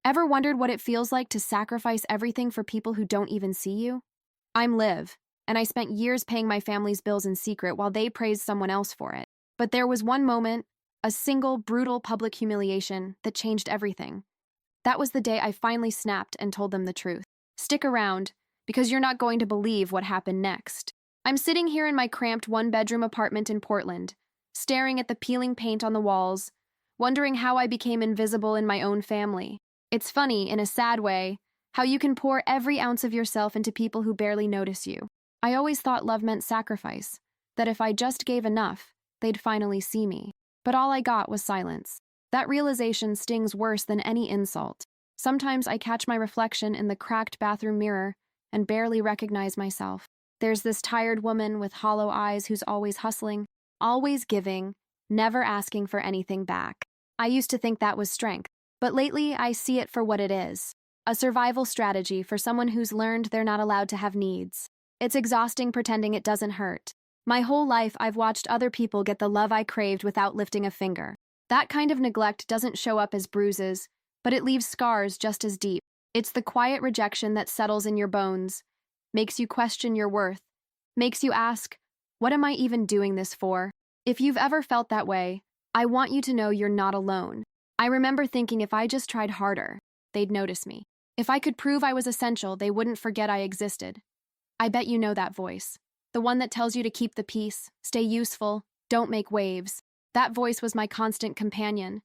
Ever wondered what it feels like to sacrifice everything for people who don't even see you? I'm Liv, and I spent years paying my family's bills in secret while they praised someone else for it. But there was one moment, a single, brutal public humiliation that changed everything. That was the day I finally snapped and told them the truth. Stick around, because you're not going to believe what happened next. I'm sitting here in my cramped one-bedroom apartment in Portland, staring at the peeling paint on the walls, wondering how I became invisible in my own family. It's funny, in a sad way, how you can pour every ounce of yourself into people who barely notice you. I always thought love meant sacrifice, that if I just gave enough, they'd finally see me. But all I got was silence. That realization stings worse than any insult. Sometimes I catch my reflection in the cracked bathroom mirror and barely recognize myself. There's this tired woman with hollow eyes who's always hustling, always giving, never asking for anything back. I used to think that was strength, but lately I see it for what it is. A survival strategy for someone who's learned they're not allowed to have needs. It's exhausting pretending it doesn't hurt. My whole life I've watched other people get the love I craved without lifting a finger. That kind of neglect doesn't show up as bruises, but it leaves scars just as deep. It's the quiet rejection that settles in your bones, makes you question your worth, makes you ask, what am I even doing this for? If you've ever felt that way, I want you to know you're not alone. I remember thinking if I just tried harder, they'd notice me. If I could prove I was essential, they wouldn't forget I existed. I bet you know that voice. The one that tells you to keep the peace, stay useful, don't make waves. That voice was my constant companion.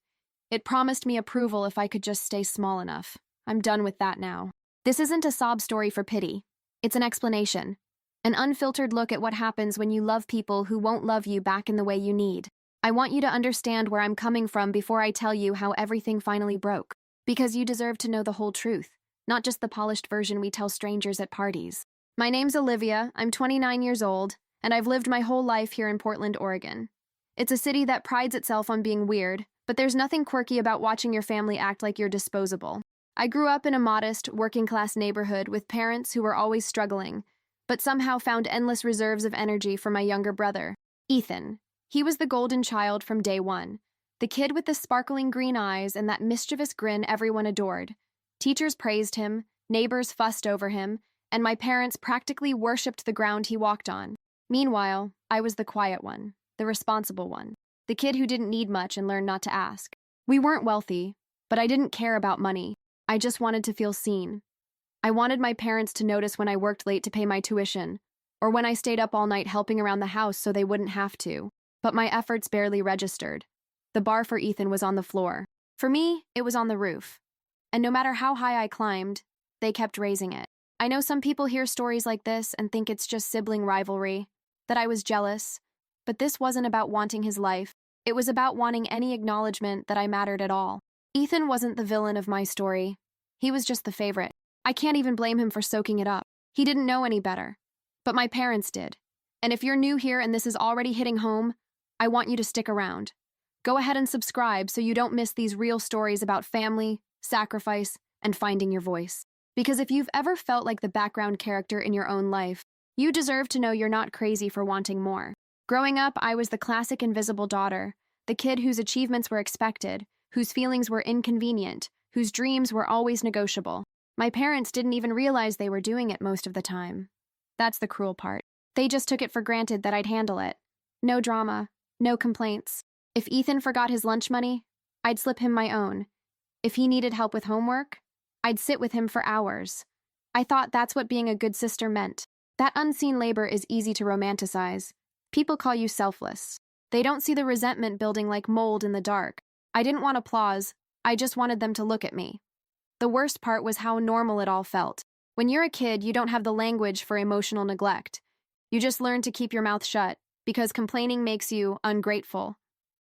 It promised me approval if I could just stay small enough. I'm done with that now. This isn't a sob story for pity. It's an explanation. An unfiltered look at what happens when you love people who won't love you back in the way you need. I want you to understand where I'm coming from before I tell you how everything finally broke. Because you deserve to know the whole truth, not just the polished version we tell strangers at parties. My name's Olivia, I'm 29 years old, and I've lived my whole life here in Portland, Oregon. It's a city that prides itself on being weird, but there's nothing quirky about watching your family act like you're disposable. I grew up in a modest, working-class neighborhood with parents who were always struggling, but somehow found endless reserves of energy for my younger brother, Ethan. He was the golden child from day one, the kid with the sparkling green eyes and that mischievous grin everyone adored. Teachers praised him, neighbors fussed over him, and my parents practically worshipped the ground he walked on. Meanwhile, I was the quiet one, the responsible one, the kid who didn't need much and learned not to ask. We weren't wealthy, but I didn't care about money. I just wanted to feel seen. I wanted my parents to notice when I worked late to pay my tuition, or when I stayed up all night helping around the house so they wouldn't have to. But my efforts barely registered. The bar for Ethan was on the floor. For me, it was on the roof. And no matter how high I climbed, they kept raising it. I know some people hear stories like this and think it's just sibling rivalry, that I was jealous, but this wasn't about wanting his life. It was about wanting any acknowledgement that I mattered at all. Ethan wasn't the villain of my story. He was just the favorite. I can't even blame him for soaking it up. He didn't know any better. But my parents did. And if you're new here and this is already hitting home, I want you to stick around. Go ahead and subscribe so you don't miss these real stories about family, sacrifice, and finding your voice. Because if you've ever felt like the background character in your own life, you deserve to know you're not crazy for wanting more. Growing up, I was the classic invisible daughter, the kid whose achievements were expected, whose feelings were inconvenient, whose dreams were always negotiable. My parents didn't even realize they were doing it most of the time. That's the cruel part. They just took it for granted that I'd handle it. No drama, no complaints. If Ethan forgot his lunch money, I'd slip him my own. If he needed help with homework, I'd sit with him for hours. I thought that's what being a good sister meant. That unseen labor is easy to romanticize. People call you selfless. They don't see the resentment building like mold in the dark. I didn't want applause. I just wanted them to look at me. The worst part was how normal it all felt. When you're a kid, you don't have the language for emotional neglect. You just learn to keep your mouth shut, because complaining makes you ungrateful.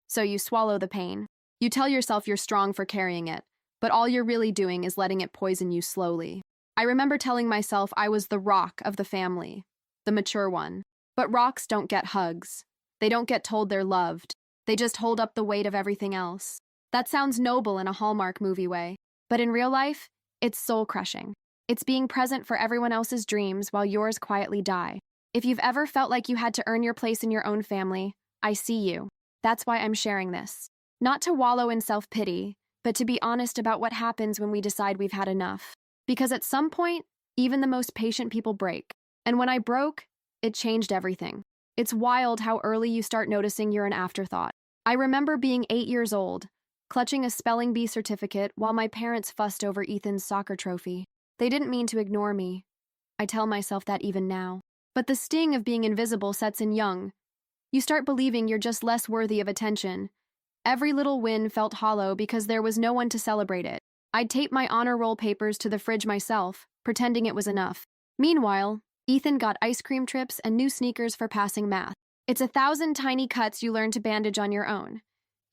So you swallow the pain. You tell yourself you're strong for carrying it, but all you're really doing is letting it poison you slowly. I remember telling myself I was the rock of the family, the mature one. But rocks don't get hugs. They don't get told they're loved. They just hold up the weight of everything else. That sounds noble in a Hallmark movie way, but in real life, it's soul-crushing. It's being present for everyone else's dreams while yours quietly die. If you've ever felt like you had to earn your place in your own family, I see you. That's why I'm sharing this. Not to wallow in self-pity, but to be honest about what happens when we decide we've had enough. Because at some point, even the most patient people break. And when I broke, it changed everything. It's wild how early you start noticing you're an afterthought. I remember being 8 years old, clutching a spelling bee certificate while my parents fussed over Ethan's soccer trophy. They didn't mean to ignore me. I tell myself that even now. But the sting of being invisible sets in young. You start believing you're just less worthy of attention. Every little win felt hollow because there was no one to celebrate it. I'd tape my honor roll papers to the fridge myself, pretending it was enough. Meanwhile, Ethan got ice cream trips and new sneakers for passing math. It's 1,000 tiny cuts you learn to bandage on your own.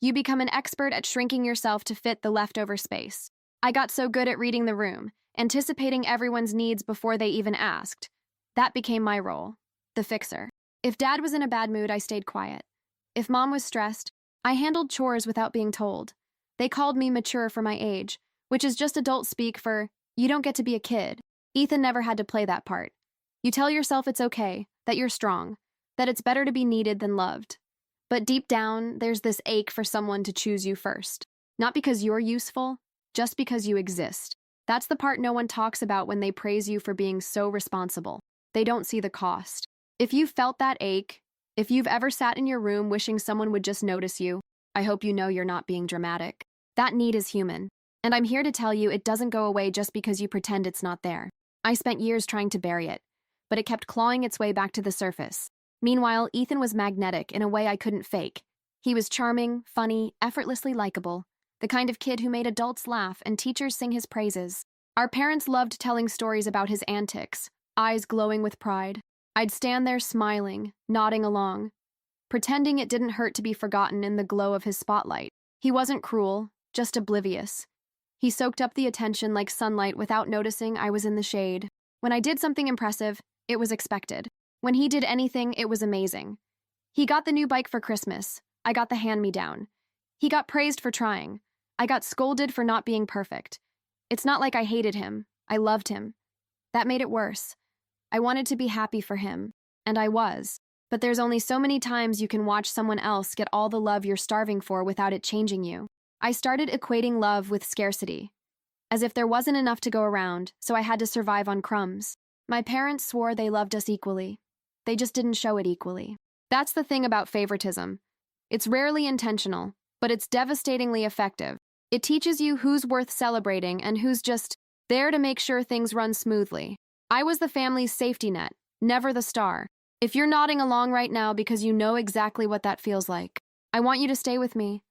You become an expert at shrinking yourself to fit the leftover space. I got so good at reading the room, anticipating everyone's needs before they even asked. That became my role, the fixer. If Dad was in a bad mood, I stayed quiet. If Mom was stressed, I handled chores without being told. They called me mature for my age, which is just adult speak for, you don't get to be a kid. Ethan never had to play that part. You tell yourself it's okay, that you're strong, that it's better to be needed than loved. But deep down, there's this ache for someone to choose you first. Not because you're useful, just because you exist. That's the part no one talks about when they praise you for being so responsible. They don't see the cost. If you've felt that ache, if you've ever sat in your room wishing someone would just notice you, I hope you know you're not being dramatic. That need is human. And I'm here to tell you it doesn't go away just because you pretend it's not there. I spent years trying to bury it, but it kept clawing its way back to the surface. Meanwhile, Ethan was magnetic in a way I couldn't fake. He was charming, funny, effortlessly likable, the kind of kid who made adults laugh and teachers sing his praises. Our parents loved telling stories about his antics, eyes glowing with pride. I'd stand there smiling, nodding along, pretending it didn't hurt to be forgotten in the glow of his spotlight. He wasn't cruel, just oblivious. He soaked up the attention like sunlight without noticing I was in the shade. When I did something impressive, it was expected. When he did anything, it was amazing. He got the new bike for Christmas. I got the hand-me-down. He got praised for trying. I got scolded for not being perfect. It's not like I hated him. I loved him. That made it worse. I wanted to be happy for him, and I was. But there's only so many times you can watch someone else get all the love you're starving for without it changing you. I started equating love with scarcity, as if there wasn't enough to go around, so I had to survive on crumbs. My parents swore they loved us equally. They just didn't show it equally. That's the thing about favoritism. It's rarely intentional, but it's devastatingly effective. It teaches you who's worth celebrating and who's just there to make sure things run smoothly. I was the family's safety net, never the star. If you're nodding along right now because you know exactly what that feels like, I want you to stay with me.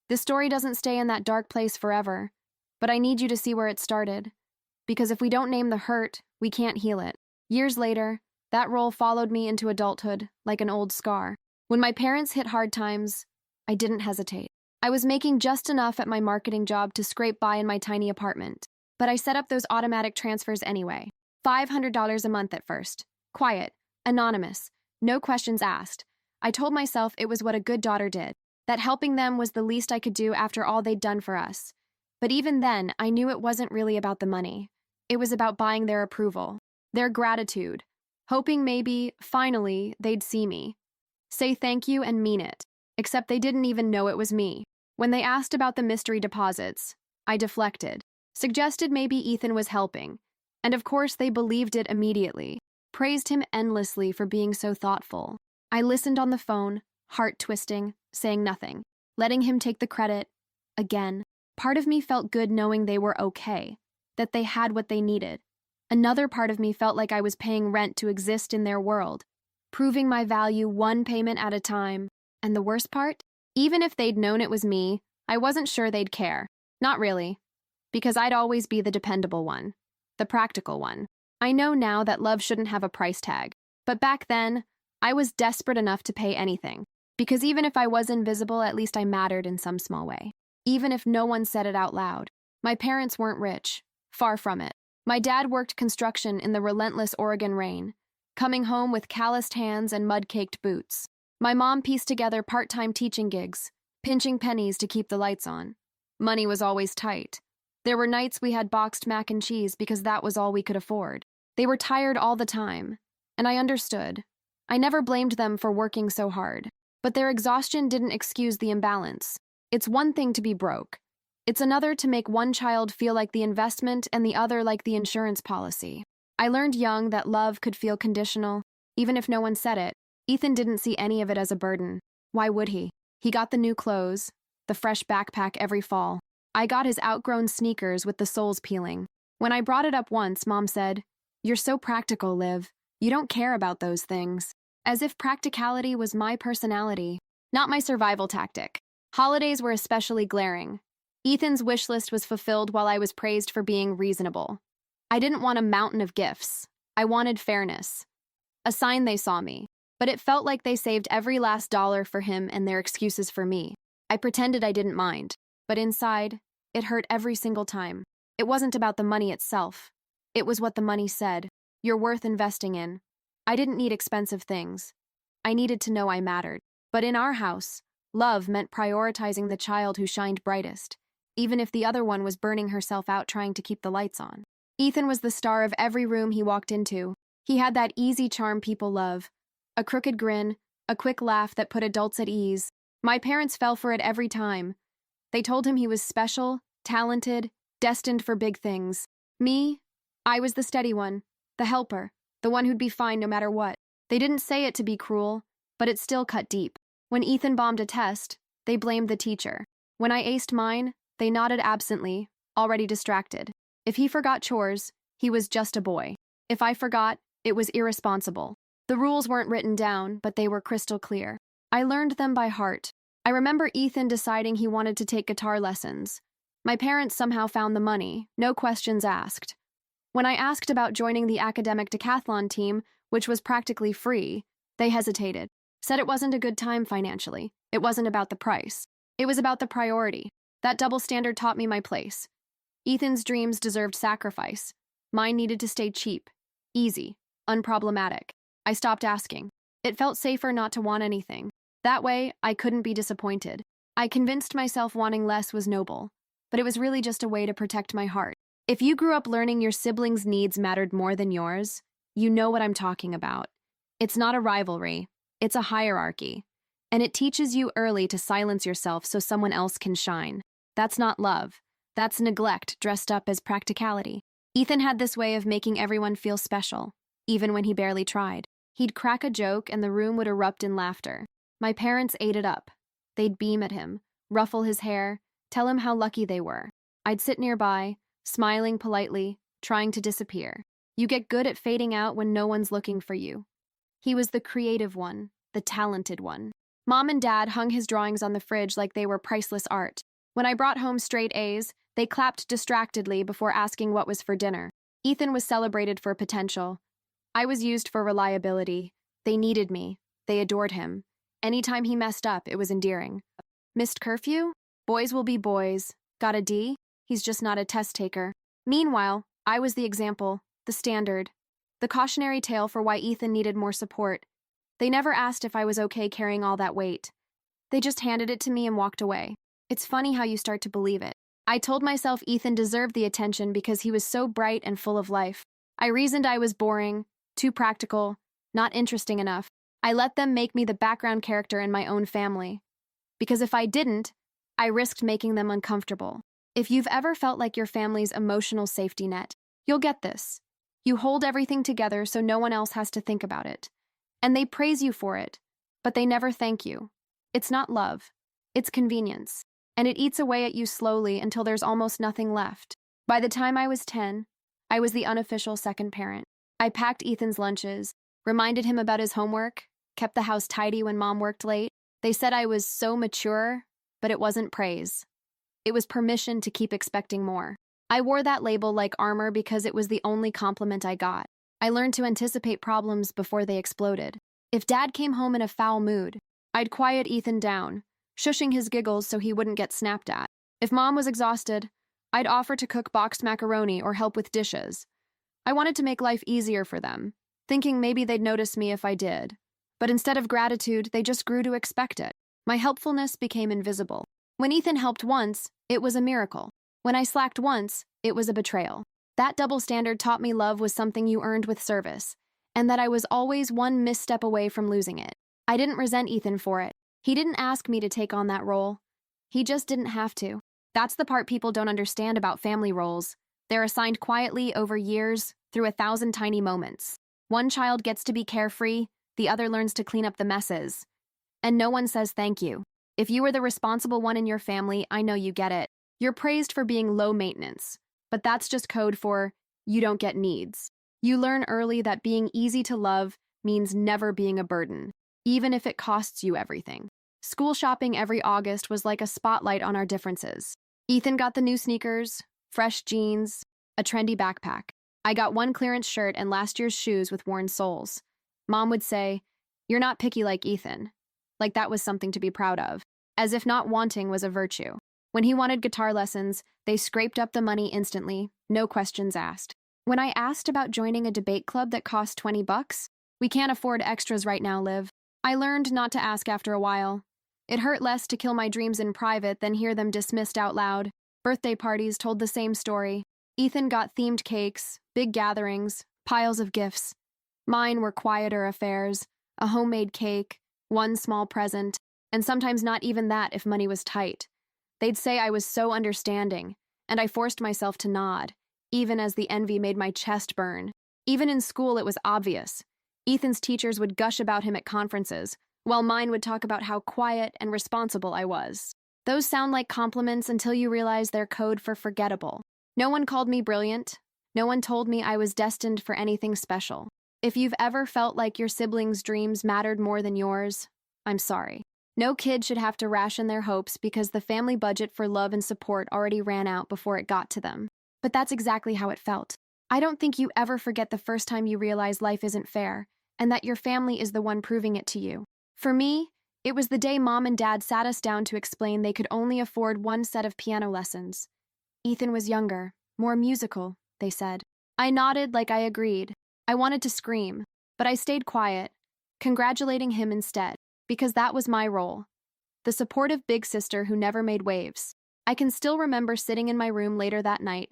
This story doesn't stay in that dark place forever, but I need you to see where it started. Because if we don't name the hurt, we can't heal it. Years later, that role followed me into adulthood like an old scar. When my parents hit hard times, I didn't hesitate. I was making just enough at my marketing job to scrape by in my tiny apartment, but I set up those automatic transfers anyway. $500 a month at first. Quiet, anonymous, no questions asked. I told myself it was what a good daughter did, that helping them was the least I could do after all they'd done for us. But even then, I knew it wasn't really about the money. It was about buying their approval, their gratitude, hoping maybe, finally, they'd see me. Say thank you and mean it. Except they didn't even know it was me. When they asked about the mystery deposits, I deflected, suggested maybe Ethan was helping. And of course they believed it immediately, praised him endlessly for being so thoughtful. I listened on the phone, heart twisting, saying nothing, letting him take the credit. Again, part of me felt good knowing they were okay, that they had what they needed. Another part of me felt like I was paying rent to exist in their world, proving my value one payment at a time. And the worst part? Even if they'd known it was me, I wasn't sure they'd care. Not really, because I'd always be the dependable one. The practical one. I know now that love shouldn't have a price tag, but back then, I was desperate enough to pay anything, because even if I was invisible, at least I mattered in some small way. Even if no one said it out loud. My parents weren't rich, far from it. My dad worked construction in the relentless Oregon rain, coming home with calloused hands and mud-caked boots. My mom pieced together part-time teaching gigs, pinching pennies to keep the lights on. Money was always tight. There were nights we had boxed mac and cheese because that was all we could afford. They were tired all the time, and I understood. I never blamed them for working so hard, but their exhaustion didn't excuse the imbalance. It's one thing to be broke. It's another to make one child feel like the investment and the other like the insurance policy. I learned young that love could feel conditional, even if no one said it. Ethan didn't see any of it as a burden. Why would he? He got the new clothes, the fresh backpack every fall. I got his outgrown sneakers with the soles peeling. When I brought it up once, Mom said, "You're so practical, Liv. You don't care about those things." As if practicality was my personality, not my survival tactic. Holidays were especially glaring. Ethan's wish list was fulfilled while I was praised for being reasonable. I didn't want a mountain of gifts. I wanted fairness. A sign they saw me. But it felt like they saved every last dollar for him and their excuses for me. I pretended I didn't mind, but inside, it hurt every single time. It wasn't about the money itself. It was what the money said. You're worth investing in. I didn't need expensive things. I needed to know I mattered. But in our house, love meant prioritizing the child who shined brightest, even if the other one was burning herself out trying to keep the lights on. Ethan was the star of every room he walked into. He had that easy charm people love. A crooked grin, a quick laugh that put adults at ease. My parents fell for it every time. They told him he was special, talented, destined for big things. Me, I was the steady one, the helper, the one who'd be fine no matter what. They didn't say it to be cruel, but it still cut deep. When Ethan bombed a test, they blamed the teacher. When I aced mine, they nodded absently, already distracted. If he forgot chores, he was just a boy. If I forgot, it was irresponsible. The rules weren't written down, but they were crystal clear. I learned them by heart. I remember Ethan deciding he wanted to take guitar lessons. My parents somehow found the money, no questions asked. When I asked about joining the academic decathlon team, which was practically free, they hesitated, said it wasn't a good time financially. It wasn't about the price. It was about the priority. That double standard taught me my place. Ethan's dreams deserved sacrifice. Mine needed to stay cheap, easy, unproblematic. I stopped asking. It felt safer not to want anything. That way, I couldn't be disappointed. I convinced myself wanting less was noble, but it was really just a way to protect my heart. If you grew up learning your siblings' needs mattered more than yours, you know what I'm talking about. It's not a rivalry, it's a hierarchy. And it teaches you early to silence yourself so someone else can shine. That's not love. That's neglect dressed up as practicality. Ethan had this way of making everyone feel special, even when he barely tried. He'd crack a joke and the room would erupt in laughter. My parents ate it up. They'd beam at him, ruffle his hair, tell him how lucky they were. I'd sit nearby, smiling politely, trying to disappear. You get good at fading out when no one's looking for you. He was the creative one, the talented one. Mom and Dad hung his drawings on the fridge like they were priceless art. When I brought home straight A's, they clapped distractedly before asking what was for dinner. Ethan was celebrated for potential. I was used for reliability. They needed me. They adored him. Anytime he messed up, it was endearing. Missed curfew? Boys will be boys. Got a D? He's just not a test taker. Meanwhile, I was the example, the standard, the cautionary tale for why Ethan needed more support. They never asked if I was okay carrying all that weight. They just handed it to me and walked away. It's funny how you start to believe it. I told myself Ethan deserved the attention because he was so bright and full of life. I reasoned I was boring, too practical, not interesting enough. I let them make me the background character in my own family. Because if I didn't, I risked making them uncomfortable. If you've ever felt like your family's emotional safety net, you'll get this. You hold everything together so no one else has to think about it. And they praise you for it, but they never thank you. It's not love. It's convenience. And it eats away at you slowly until there's almost nothing left. By the time I was 10, I was the unofficial second parent. I packed Ethan's lunches, reminded him about his homework, kept the house tidy when Mom worked late. They said I was so mature, but it wasn't praise. It was permission to keep expecting more. I wore that label like armor because it was the only compliment I got. I learned to anticipate problems before they exploded. If Dad came home in a foul mood, I'd quiet Ethan down, shushing his giggles so he wouldn't get snapped at. If Mom was exhausted, I'd offer to cook boxed macaroni or help with dishes. I wanted to make life easier for them, thinking maybe they'd notice me if I did. But instead of gratitude, they just grew to expect it. My helpfulness became invisible. When Ethan helped once, it was a miracle. When I slacked once, it was a betrayal. That double standard taught me love was something you earned with service, and that I was always one misstep away from losing it. I didn't resent Ethan for it. He didn't ask me to take on that role. He just didn't have to. That's the part people don't understand about family roles. They're assigned quietly over years through 1,000 tiny moments. One child gets to be carefree, the other learns to clean up the messes. And no one says thank you. If you were the responsible one in your family, I know you get it. You're praised for being low maintenance, but that's just code for you don't get needs. You learn early that being easy to love means never being a burden, even if it costs you everything. School shopping every August was like a spotlight on our differences. Ethan got the new sneakers, fresh jeans, a trendy backpack. I got one clearance shirt and last year's shoes with worn soles. Mom would say, "You're not picky like Ethan." Like that was something to be proud of, as if not wanting was a virtue. When he wanted guitar lessons, they scraped up the money instantly, no questions asked. When I asked about joining a debate club that cost $20, "We can't afford extras right now, Liv," I learned not to ask after a while. It hurt less to kill my dreams in private than hear them dismissed out loud. Birthday parties told the same story. Ethan got themed cakes, big gatherings, piles of gifts. Mine were quieter affairs, a homemade cake, one small present, and sometimes not even that if money was tight. They'd say I was so understanding, and I forced myself to nod, even as the envy made my chest burn. Even in school, it was obvious. Ethan's teachers would gush about him at conferences, while mine would talk about how quiet and responsible I was. Those sound like compliments until you realize they're code for forgettable. No one called me brilliant. No one told me I was destined for anything special. If you've ever felt like your siblings' dreams mattered more than yours, I'm sorry. No kid should have to ration their hopes because the family budget for love and support already ran out before it got to them. But that's exactly how it felt. I don't think you ever forget the first time you realize life isn't fair, and that your family is the one proving it to you. For me, it was the day Mom and Dad sat us down to explain they could only afford one set of piano lessons. Ethan was younger, more musical, they said. I nodded like I agreed. I wanted to scream, but I stayed quiet, congratulating him instead, because that was my role. The supportive big sister who never made waves. I can still remember sitting in my room later that night,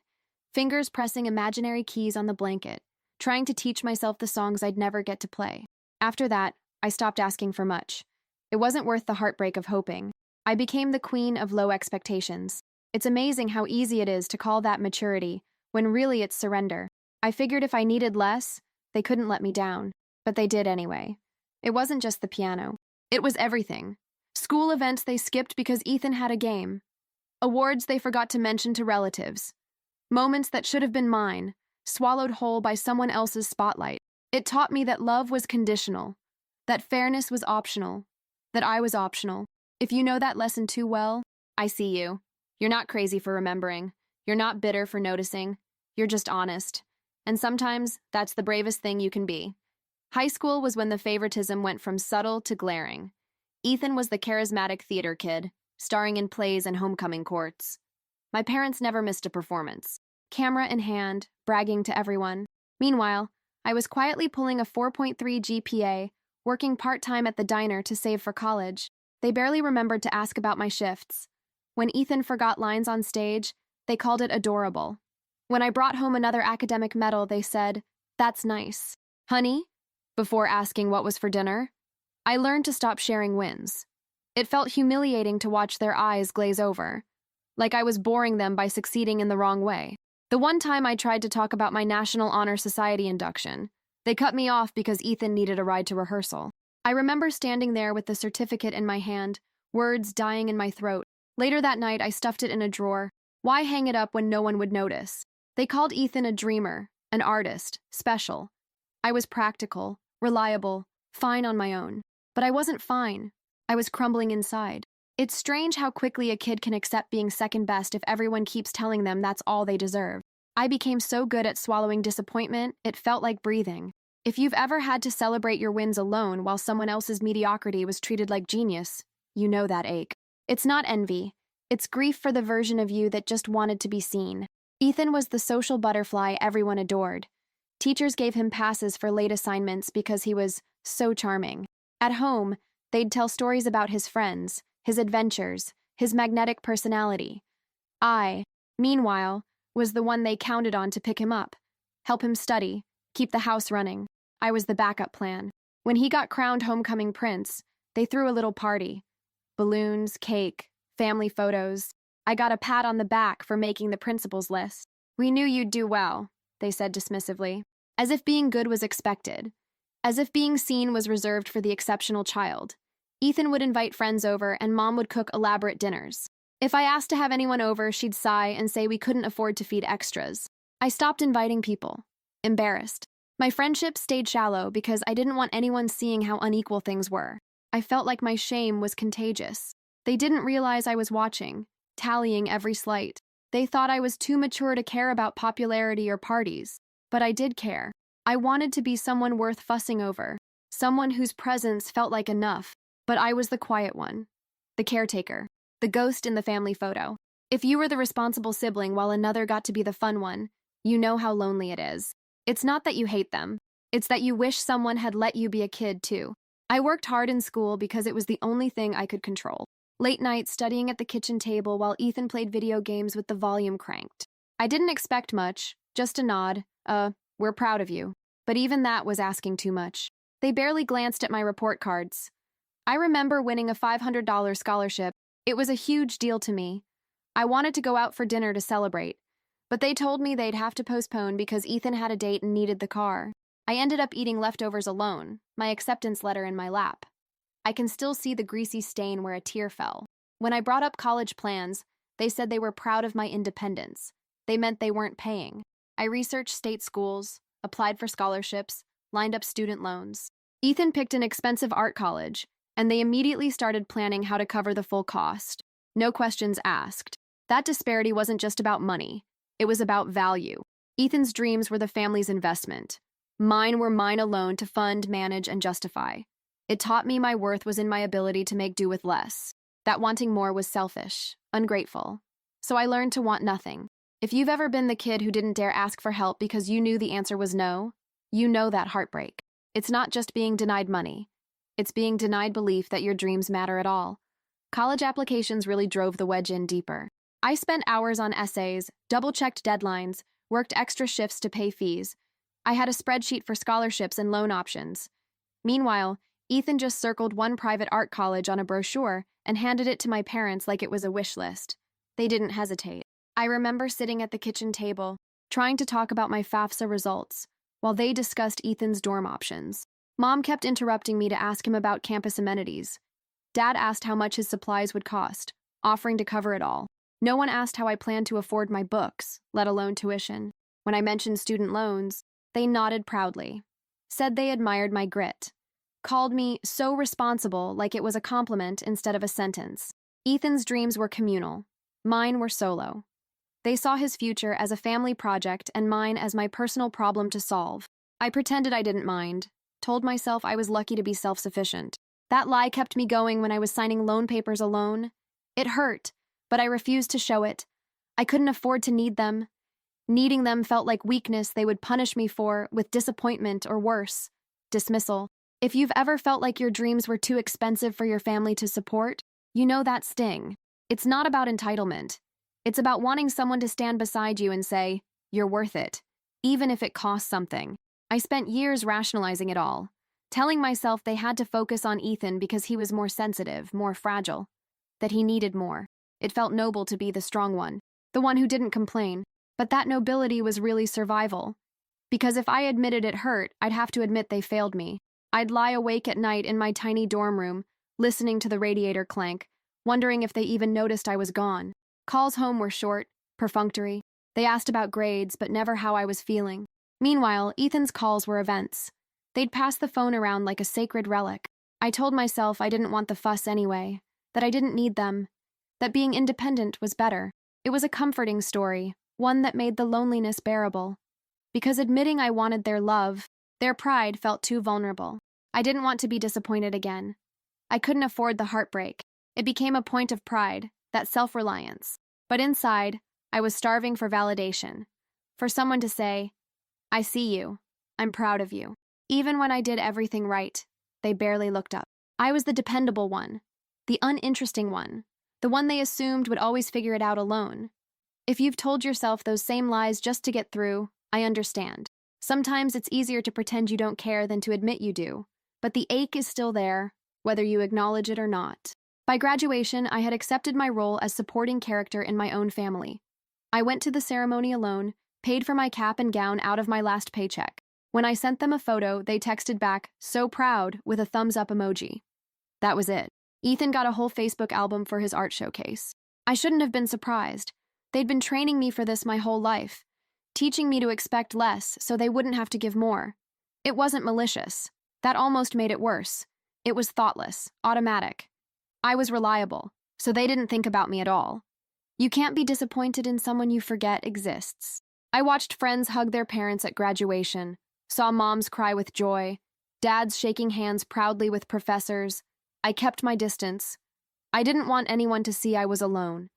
fingers pressing imaginary keys on the blanket, trying to teach myself the songs I'd never get to play. After that, I stopped asking for much. It wasn't worth the heartbreak of hoping. I became the queen of low expectations. It's amazing how easy it is to call that maturity, when really it's surrender. I figured if I needed less, they couldn't let me down. But they did anyway. It wasn't just the piano. It was everything. School events they skipped because Ethan had a game. Awards they forgot to mention to relatives. Moments that should have been mine, swallowed whole by someone else's spotlight. It taught me that love was conditional, that fairness was optional, that I was optional. If you know that lesson too well, I see you. You're not crazy for remembering. You're not bitter for noticing. You're just honest. And sometimes that's the bravest thing you can be. High school was when the favoritism went from subtle to glaring. Ethan was the charismatic theater kid, starring in plays and homecoming courts. My parents never missed a performance, camera in hand, bragging to everyone. Meanwhile, I was quietly pulling a 4.3 GPA, working part-time at the diner to save for college. They barely remembered to ask about my shifts. When Ethan forgot lines on stage, they called it adorable. When I brought home another academic medal, they said, "That's nice. Honey?" Before asking what was for dinner. I learned to stop sharing wins. It felt humiliating to watch their eyes glaze over, like I was boring them by succeeding in the wrong way. The one time I tried to talk about my National Honor Society induction, they cut me off because Ethan needed a ride to rehearsal. I remember standing there with the certificate in my hand, words dying in my throat. Later that night, I stuffed it in a drawer. Why hang it up when no one would notice? They called Ethan a dreamer, an artist, special. I was practical, reliable, fine on my own. But I wasn't fine. I was crumbling inside. It's strange how quickly a kid can accept being second best if everyone keeps telling them that's all they deserve. I became so good at swallowing disappointment, it felt like breathing. If you've ever had to celebrate your wins alone while someone else's mediocrity was treated like genius, you know that ache. It's not envy. It's grief for the version of you that just wanted to be seen. Ethan was the social butterfly everyone adored. Teachers gave him passes for late assignments because he was so charming. At home, they'd tell stories about his friends, his adventures, his magnetic personality. I, meanwhile, was the one they counted on to pick him up, help him study, keep the house running. I was the backup plan. When he got crowned homecoming prince, they threw a little party. Balloons, cake, family photos. I got a pat on the back for making the principal's list. "We knew you'd do well," they said dismissively, as if being good was expected, as if being seen was reserved for the exceptional child. Ethan would invite friends over, and Mom would cook elaborate dinners. If I asked to have anyone over, she'd sigh and say we couldn't afford to feed extras. I stopped inviting people, embarrassed. My friendships stayed shallow because I didn't want anyone seeing how unequal things were. I felt like my shame was contagious. They didn't realize I was watching, tallying every slight. They thought I was too mature to care about popularity or parties. But I did care. I wanted to be someone worth fussing over, someone whose presence felt like enough. But I was the quiet one, the caretaker, the ghost in the family photo. If you were the responsible sibling while another got to be the fun one, you know how lonely it is. It's not that you hate them. It's that you wish someone had let you be a kid too. I worked hard in school because it was the only thing I could control. Late nights studying at the kitchen table while Ethan played video games with the volume cranked. I didn't expect much, just a nod, "We're proud of you." But even that was asking too much. They barely glanced at my report cards. I remember winning a $500 scholarship. It was a huge deal to me. I wanted to go out for dinner to celebrate, but they told me they'd have to postpone because Ethan had a date and needed the car. I ended up eating leftovers alone, my acceptance letter in my lap. I can still see the greasy stain where a tear fell. When I brought up college plans, they said they were proud of my independence. They meant they weren't paying. I researched state schools, applied for scholarships, lined up student loans. Ethan picked an expensive art college, and they immediately started planning how to cover the full cost. No questions asked. That disparity wasn't just about money. It was about value. Ethan's dreams were the family's investment. Mine were mine alone to fund, manage, and justify. It taught me my worth was in my ability to make do with less. That wanting more was selfish, ungrateful. So I learned to want nothing. If you've ever been the kid who didn't dare ask for help because you knew the answer was no, you know that heartbreak. It's not just being denied money. It's being denied belief that your dreams matter at all. College applications really drove the wedge in deeper. I spent hours on essays, double-checked deadlines, worked extra shifts to pay fees. I had a spreadsheet for scholarships and loan options. Meanwhile, Ethan just circled one private art college on a brochure and handed it to my parents like it was a wish list. They didn't hesitate. I remember sitting at the kitchen table, trying to talk about my FAFSA results, while they discussed Ethan's dorm options. Mom kept interrupting me to ask him about campus amenities. Dad asked how much his supplies would cost, offering to cover it all. No one asked how I planned to afford my books, let alone tuition. When I mentioned student loans, they nodded proudly, said they admired my grit, called me so responsible like it was a compliment instead of a sentence. Ethan's dreams were communal. Mine were solo. They saw his future as a family project and mine as my personal problem to solve. I pretended I didn't mind, told myself I was lucky to be self-sufficient. That lie kept me going when I was signing loan papers alone. It hurt, but I refused to show it. I couldn't afford to need them. Needing them felt like weakness they would punish me for, with disappointment or worse, dismissal. If you've ever felt like your dreams were too expensive for your family to support, you know that sting. It's not about entitlement. It's about wanting someone to stand beside you and say, "You're worth it," even if it costs something. I spent years rationalizing it all, telling myself they had to focus on Ethan because he was more sensitive, more fragile, that he needed more. It felt noble to be the strong one, the one who didn't complain. But that nobility was really survival. Because if I admitted it hurt, I'd have to admit they failed me. I'd lie awake at night in my tiny dorm room, listening to the radiator clank, wondering if they even noticed I was gone. Calls home were short, perfunctory. They asked about grades, but never how I was feeling. Meanwhile, Ethan's calls were events. They'd pass the phone around like a sacred relic. I told myself I didn't want the fuss anyway, that I didn't need them, that being independent was better. It was a comforting story, one that made the loneliness bearable. Because admitting I wanted their love, their pride felt too vulnerable. I didn't want to be disappointed again. I couldn't afford the heartbreak. It became a point of pride, that self-reliance. But inside, I was starving for validation. For someone to say, "I see you. I'm proud of you." Even when I did everything right, they barely looked up. I was the dependable one, the uninteresting one, the one they assumed would always figure it out alone. If you've told yourself those same lies just to get through, I understand. Sometimes it's easier to pretend you don't care than to admit you do, but the ache is still there, whether you acknowledge it or not. By graduation, I had accepted my role as supporting character in my own family. I went to the ceremony alone, paid for my cap and gown out of my last paycheck. When I sent them a photo, they texted back, "So proud," with a thumbs up emoji. That was it. Ethan got a whole Facebook album for his art showcase. I shouldn't have been surprised. They'd been training me for this my whole life, teaching me to expect less so they wouldn't have to give more. It wasn't malicious. That almost made it worse. It was thoughtless, automatic. I was reliable, so they didn't think about me at all. You can't be disappointed in someone you forget exists. I watched friends hug their parents at graduation, saw moms cry with joy, dads shaking hands proudly with professors. I kept my distance. I didn't want anyone to see I was alone.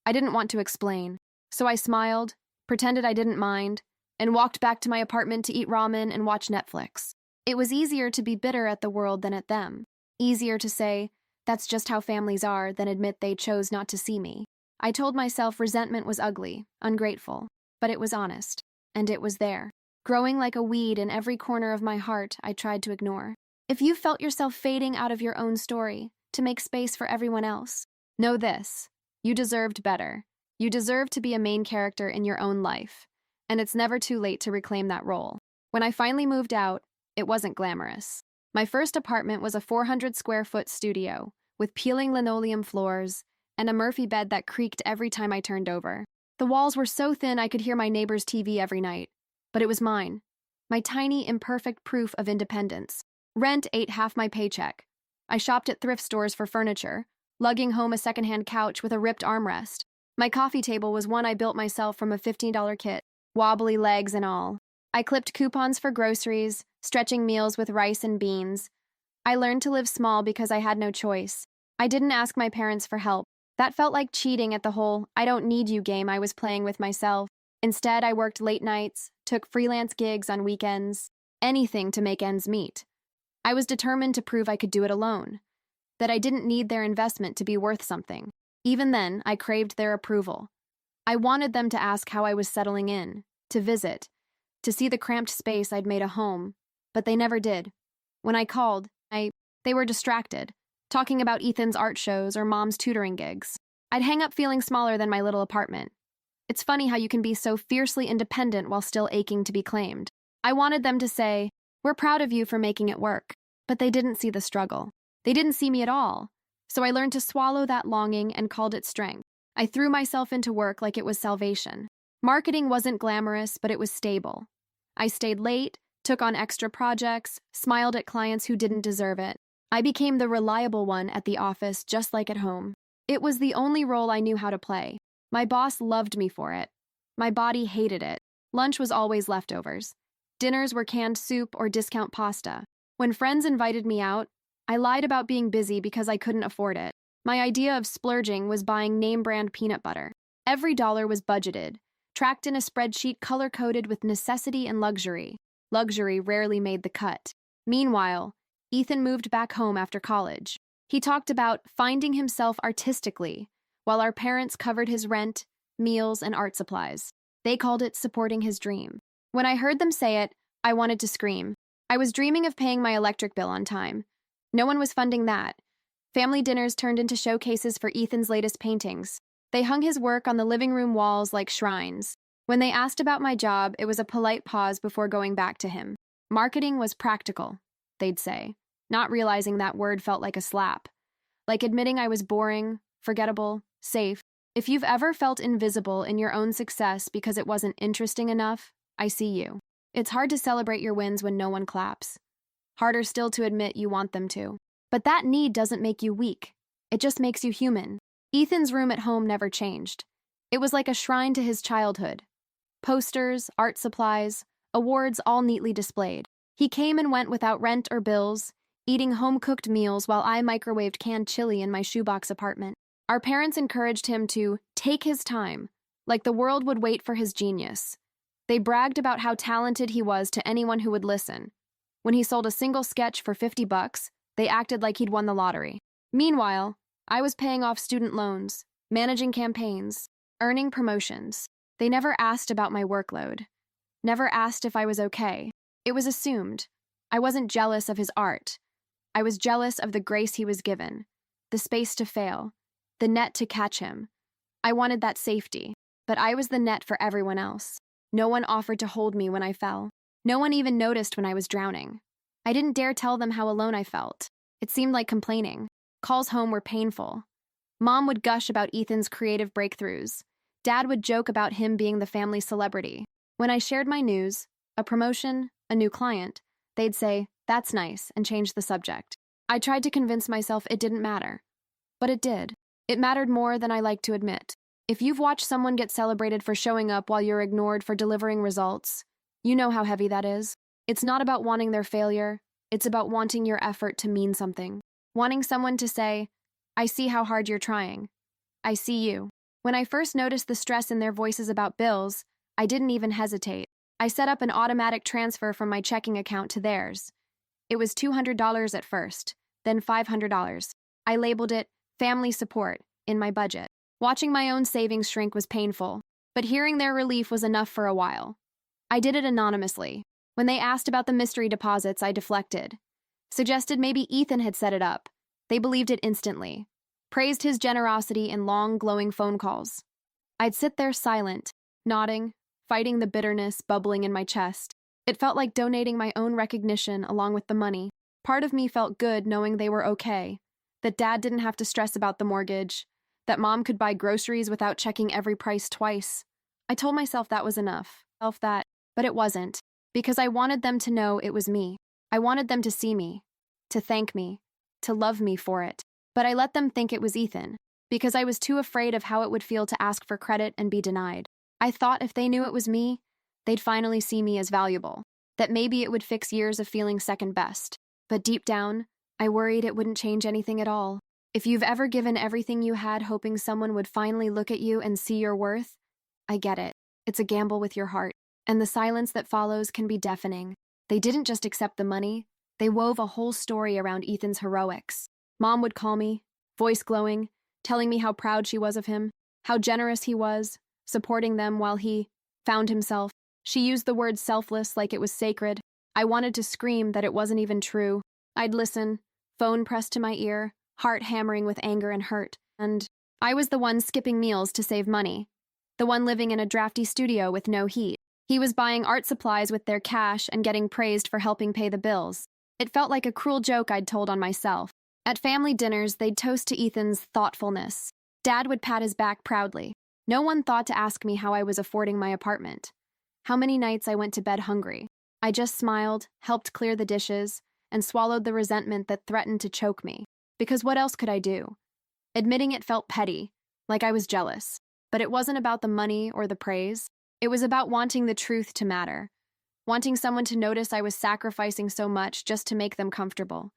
I didn't want to explain. So I smiled, pretended I didn't mind, and walked back to my apartment to eat ramen and watch Netflix. It was easier to be bitter at the world than at them. Easier to say, "That's just how families are," than admit they chose not to see me. I told myself resentment was ugly, ungrateful, but it was honest, and it was there, growing like a weed in every corner of my heart I tried to ignore. If you felt yourself fading out of your own story to make space for everyone else, know this: you deserved better. You deserve to be a main character in your own life, and it's never too late to reclaim that role. When I finally moved out, it wasn't glamorous. My first apartment was a 400-square-foot studio with peeling linoleum floors and a Murphy bed that creaked every time I turned over. The walls were so thin I could hear my neighbor's TV every night, but it was mine. My tiny, imperfect proof of independence. Rent ate half my paycheck. I shopped at thrift stores for furniture, lugging home a secondhand couch with a ripped armrest. My coffee table was one I built myself from a $15 kit, wobbly legs and all. I clipped coupons for groceries, stretching meals with rice and beans. I learned to live small because I had no choice. I didn't ask my parents for help. That felt like cheating at the whole "I don't need you" game I was playing with myself. Instead, I worked late nights, took freelance gigs on weekends, anything to make ends meet. I was determined to prove I could do it alone, that I didn't need their investment to be worth something. Even then, I craved their approval. I wanted them to ask how I was settling in, to visit, to see the cramped space I'd made a home, but they never did. When I called, they were distracted, talking about Ethan's art shows or Mom's tutoring gigs. I'd hang up feeling smaller than my little apartment. It's funny how you can be so fiercely independent while still aching to be claimed. I wanted them to say, "We're proud of you for making it work," but they didn't see the struggle. They didn't see me at all. So I learned to swallow that longing and called it strength. I threw myself into work like it was salvation. Marketing wasn't glamorous, but it was stable. I stayed late, took on extra projects, smiled at clients who didn't deserve it. I became the reliable one at the office, just like at home. It was the only role I knew how to play. My boss loved me for it. My body hated it. Lunch was always leftovers. Dinners were canned soup or discount pasta. When friends invited me out, I lied about being busy because I couldn't afford it. My idea of splurging was buying name-brand peanut butter. Every dollar was budgeted, tracked in a spreadsheet color-coded with necessity and luxury. Luxury rarely made the cut. Meanwhile, Ethan moved back home after college. He talked about finding himself artistically, while our parents covered his rent, meals, and art supplies. They called it supporting his dream. When I heard them say it, I wanted to scream. I was dreaming of paying my electric bill on time. No one was funding that. Family dinners turned into showcases for Ethan's latest paintings. They hung his work on the living room walls like shrines. When they asked about my job, it was a polite pause before going back to him. Marketing was practical, they'd say, not realizing that word felt like a slap. Like admitting I was boring, forgettable, safe. If you've ever felt invisible in your own success because it wasn't interesting enough, I see you. It's hard to celebrate your wins when no one claps. Harder still to admit you want them to. But that need doesn't make you weak. It just makes you human. Ethan's room at home never changed. It was like a shrine to his childhood. Posters, art supplies, awards all neatly displayed. He came and went without rent or bills, eating home-cooked meals while I microwaved canned chili in my shoebox apartment. Our parents encouraged him to take his time, like the world would wait for his genius. They bragged about how talented he was to anyone who would listen. When he sold a single sketch for $50, they acted like he'd won the lottery. Meanwhile, I was paying off student loans, managing campaigns, earning promotions. They never asked about my workload, never asked if I was okay. It was assumed. I wasn't jealous of his art. I was jealous of the grace he was given. the space to fail, the net to catch him. I wanted that safety, but I was the net for everyone else. No one offered to hold me when I fell. No one even noticed when I was drowning. I didn't dare tell them how alone I felt. It seemed like complaining. Calls home were painful. Mom would gush about Ethan's creative breakthroughs. Dad would joke about him being the family celebrity. When I shared my news, a promotion, a new client, they'd say, "That's nice," and change the subject. I tried to convince myself it didn't matter. But it did. It mattered more than I like to admit. If you've watched someone get celebrated for showing up while you're ignored for delivering results, you know how heavy that is. It's not about wanting their failure. It's about wanting your effort to mean something. Wanting someone to say, "I see how hard you're trying. I see you." When I first noticed the stress in their voices about bills, I didn't even hesitate. I set up an automatic transfer from my checking account to theirs. It was $200 at first, then $500. I labeled it family support in my budget. Watching my own savings shrink was painful, but hearing their relief was enough for a while. I did it anonymously. When they asked about the mystery deposits, I deflected. Suggested maybe Ethan had set it up. They believed it instantly. Praised his generosity in long, glowing phone calls. I'd sit there silent, nodding, fighting the bitterness bubbling in my chest. It felt like donating my own recognition along with the money. Part of me felt good knowing they were okay, that Dad didn't have to stress about the mortgage, that Mom could buy groceries without checking every price twice. I told myself that was enough, but it wasn't, because I wanted them to know it was me. I wanted them to see me, to thank me, to love me for it. But I let them think it was Ethan, because I was too afraid of how it would feel to ask for credit and be denied. I thought if they knew it was me, they'd finally see me as valuable, that maybe it would fix years of feeling second best. But deep down, I worried it wouldn't change anything at all. If you've ever given everything you had hoping someone would finally look at you and see your worth, I get it. It's a gamble with your heart, and the silence that follows can be deafening. They didn't just accept the money, they wove a whole story around Ethan's heroics. Mom would call me, voice glowing, telling me how proud she was of him, how generous he was, supporting them while he found himself. She used the word selfless like it was sacred. I wanted to scream that it wasn't even true. I'd listen, phone pressed to my ear, heart hammering with anger and hurt. And I was the one skipping meals to save money, the one living in a drafty studio with no heat. He was buying art supplies with their cash and getting praised for helping pay the bills. It felt like a cruel joke I'd told on myself. At family dinners, they'd toast to Ethan's thoughtfulness. Dad would pat his back proudly. No one thought to ask me how I was affording my apartment, how many nights I went to bed hungry. I just smiled, helped clear the dishes, and swallowed the resentment that threatened to choke me. Because what else could I do? Admitting it felt petty, like I was jealous. But it wasn't about the money or the praise. It was about wanting the truth to matter, wanting someone to notice I was sacrificing so much just to make them comfortable.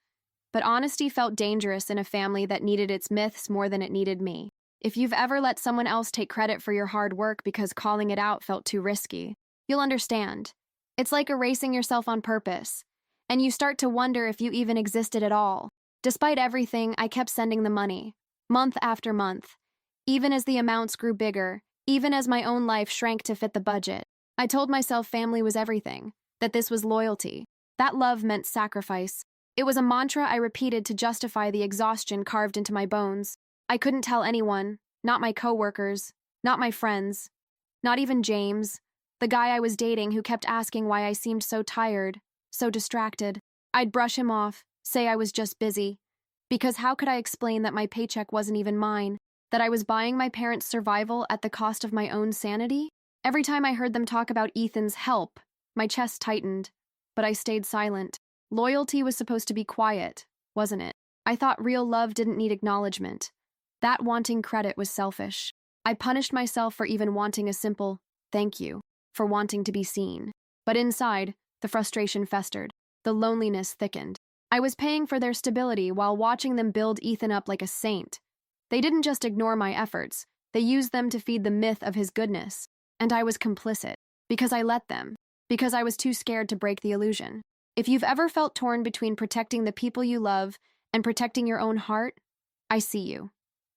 But honesty felt dangerous in a family that needed its myths more than it needed me. If you've ever let someone else take credit for your hard work because calling it out felt too risky, you'll understand. It's like erasing yourself on purpose, and you start to wonder if you even existed at all. Despite everything, I kept sending the money, month after month, even as the amounts grew bigger, even as my own life shrank to fit the budget. I told myself family was everything, that this was loyalty, that love meant sacrifice. It was a mantra I repeated to justify the exhaustion carved into my bones. I couldn't tell anyone, not my coworkers, not my friends, not even James, the guy I was dating who kept asking why I seemed so tired, so distracted. I'd brush him off, say I was just busy. Because how could I explain that my paycheck wasn't even mine, that I was buying my parents' survival at the cost of my own sanity? Every time I heard them talk about Ethan's help, my chest tightened, but I stayed silent. Loyalty was supposed to be quiet, wasn't it? I thought real love didn't need acknowledgement. That wanting credit was selfish. I punished myself for even wanting a simple thank you, for wanting to be seen. But inside, the frustration festered. The loneliness thickened. I was paying for their stability while watching them build Ethan up like a saint. They didn't just ignore my efforts, they used them to feed the myth of his goodness. And I was complicit, because I let them, because I was too scared to break the illusion. If you've ever felt torn between protecting the people you love and protecting your own heart, I see you.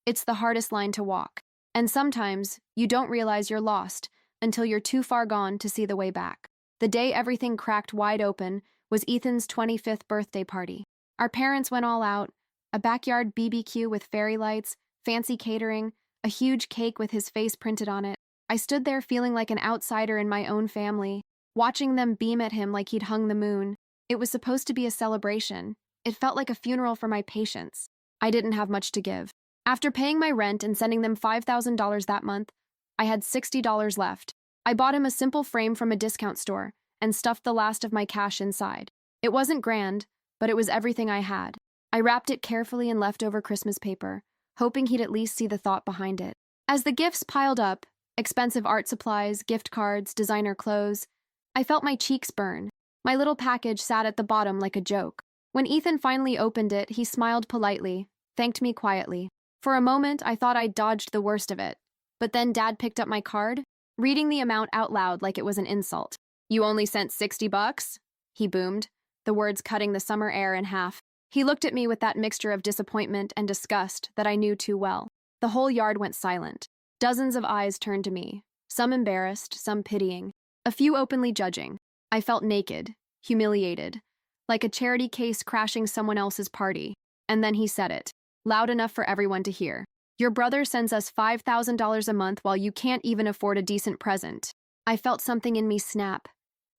It's the hardest line to walk. And sometimes, you don't realize you're lost until you're too far gone to see the way back. The day everything cracked wide open was Ethan's 25th birthday party. Our parents went all out, A backyard BBQ with fairy lights, fancy catering, a huge cake with his face printed on it. I stood there feeling like an outsider in my own family, watching them beam at him like he'd hung the moon. It was supposed to be a celebration. It felt like a funeral for my patience. I didn't have much to give. After paying my rent and sending them $5,000 that month, I had $60 left. I bought him a simple frame from a discount store and stuffed the last of my cash inside. It wasn't grand, but it was everything I had. I wrapped it carefully in leftover Christmas paper, hoping he'd at least see the thought behind it. As the gifts piled up, expensive art supplies, gift cards, designer clothes, I felt my cheeks burn. My little package sat at the bottom like a joke. When Ethan finally opened it, he smiled politely, thanked me quietly. For a moment, I thought I'd dodged the worst of it. But then Dad picked up my card, reading the amount out loud like it was an insult. "You only sent $60? He boomed, the words cutting the summer air in half. He looked at me with that mixture of disappointment and disgust that I knew too well. The whole yard went silent. Dozens of eyes turned to me, some embarrassed, some pitying, a few openly judging. I felt naked, humiliated, like a charity case crashing someone else's party. And then he said it, loud enough for everyone to hear. "Your brother sends us $5,000 a month while you can't even afford a decent present." I felt something in me snap.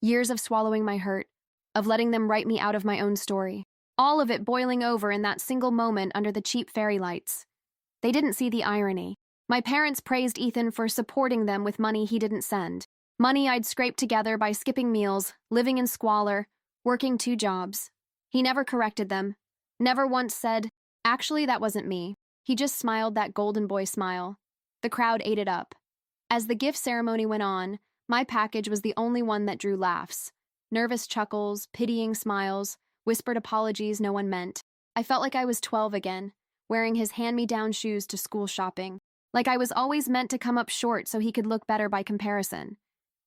Years of swallowing my hurt, of letting them write me out of my own story. All of it boiling over in that single moment under the cheap fairy lights. They didn't see the irony. My parents praised Ethan for supporting them with money he didn't send. Money I'd scraped together by skipping meals, living in squalor, working 2 jobs. He never corrected them. Never once said, "Actually, that wasn't me." He just smiled that golden boy smile. The crowd ate it up. As the gift ceremony went on, my package was the only one that drew laughs. Nervous chuckles, pitying smiles, whispered apologies no one meant. I felt like I was 12 again, wearing his hand-me-down shoes to school shopping. Like I was always meant to come up short so he could look better by comparison.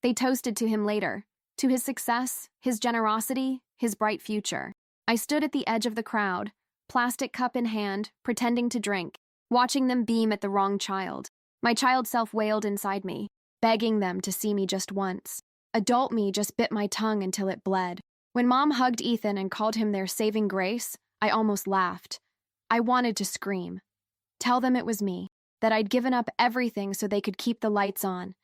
They toasted to him later, to his success, his generosity, his bright future. I stood at the edge of the crowd, plastic cup in hand, pretending to drink, watching them beam at the wrong child. My child self wailed inside me, begging them to see me just once. Adult me just bit my tongue until it bled. When Mom hugged Ethan and called him their saving grace, I almost laughed. I wanted to scream. Tell them it was me, that I'd given up everything so they could keep the lights on,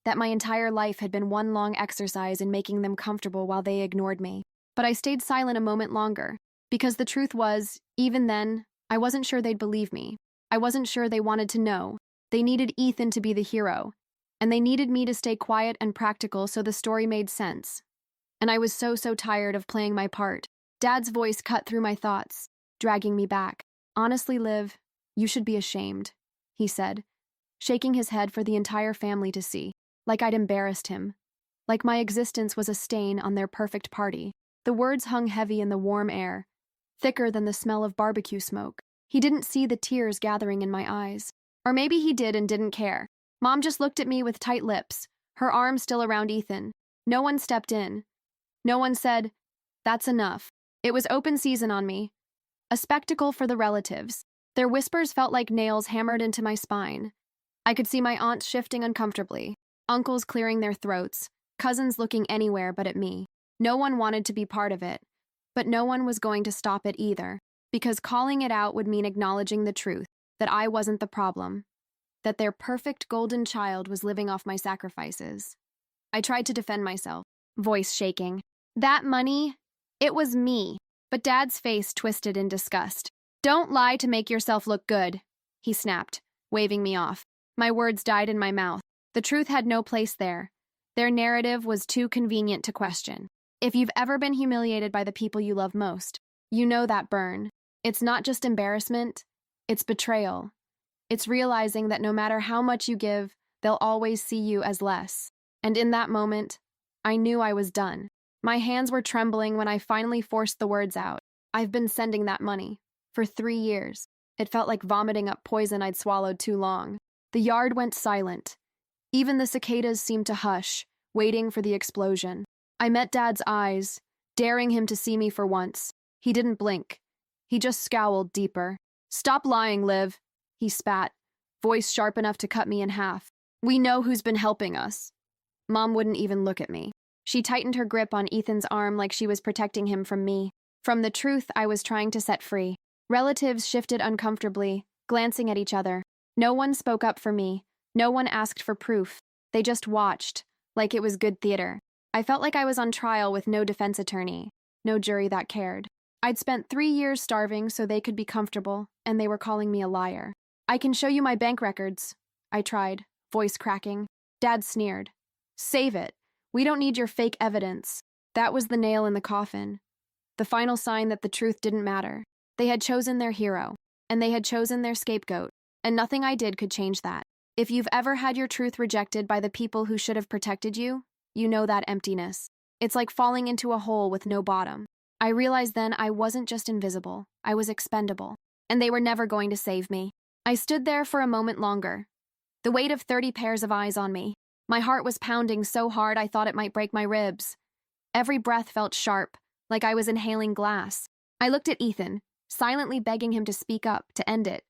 that my entire life had been one long exercise in making them comfortable while they ignored me. But I stayed silent a moment longer, because the truth was, even then, I wasn't sure they'd believe me. I wasn't sure they wanted to know. They needed Ethan to be the hero, and they needed me to stay quiet and practical so the story made sense. And I was so tired of playing my part. Dad's voice cut through my thoughts, dragging me back. "Honestly, Liv, you should be ashamed," he said, shaking his head for the entire family to see, like I'd embarrassed him, like my existence was a stain on their perfect party. The words hung heavy in the warm air, thicker than the smell of barbecue smoke. He didn't see the tears gathering in my eyes. Or maybe he did and didn't care. Mom just looked at me with tight lips, her arm still around Ethan. No one stepped in. No one said, "That's enough." It was open season on me. A spectacle for the relatives. Their whispers felt like nails hammered into my spine. I could see my aunts shifting uncomfortably, uncles clearing their throats, cousins looking anywhere but at me. No one wanted to be part of it, but no one was going to stop it either, because calling it out would mean acknowledging the truth, that I wasn't the problem, that their perfect golden child was living off my sacrifices. I tried to defend myself, voice shaking. "That money, it was me." But Dad's face twisted in disgust. "Don't lie to make yourself look good," he snapped, waving me off. My words died in my mouth. The truth had no place there. Their narrative was too convenient to question. If you've ever been humiliated by the people you love most, you know that burn. It's not just embarrassment, it's betrayal. It's realizing that no matter how much you give, they'll always see you as less. And in that moment, I knew I was done. My hands were trembling when I finally forced the words out. "I've been sending that money for 3 years. It felt like vomiting up poison I'd swallowed too long. The yard went silent. Even the cicadas seemed to hush, waiting for the explosion. I met Dad's eyes, daring him to see me for once. He didn't blink. He just scowled deeper. "Stop lying, Liv," he spat, voice sharp enough to cut me in half. "We know who's been helping us." Mom wouldn't even look at me. She tightened her grip on Ethan's arm like she was protecting him from me, from the truth I was trying to set free. Relatives shifted uncomfortably, glancing at each other. No one spoke up for me. No one asked for proof. They just watched, like it was good theater. I felt like I was on trial with no defense attorney, no jury that cared. I'd spent 3 years starving so they could be comfortable, and they were calling me a liar. I can show you my bank records. I tried, voice cracking. Dad sneered. Save it. We don't need your fake evidence. That was the nail in the coffin. The final sign that the truth didn't matter. They had chosen their hero, and they had chosen their scapegoat, and nothing I did could change that. If you've ever had your truth rejected by the people who should have protected you, you know that emptiness. It's like falling into a hole with no bottom. I realized then I wasn't just invisible, I was expendable, and they were never going to save me. I stood there for a moment longer, the weight of 30 pairs of eyes on me. My heart was pounding so hard I thought it might break my ribs. Every breath felt sharp, like I was inhaling glass. I looked at Ethan, silently begging him to speak up, to end it.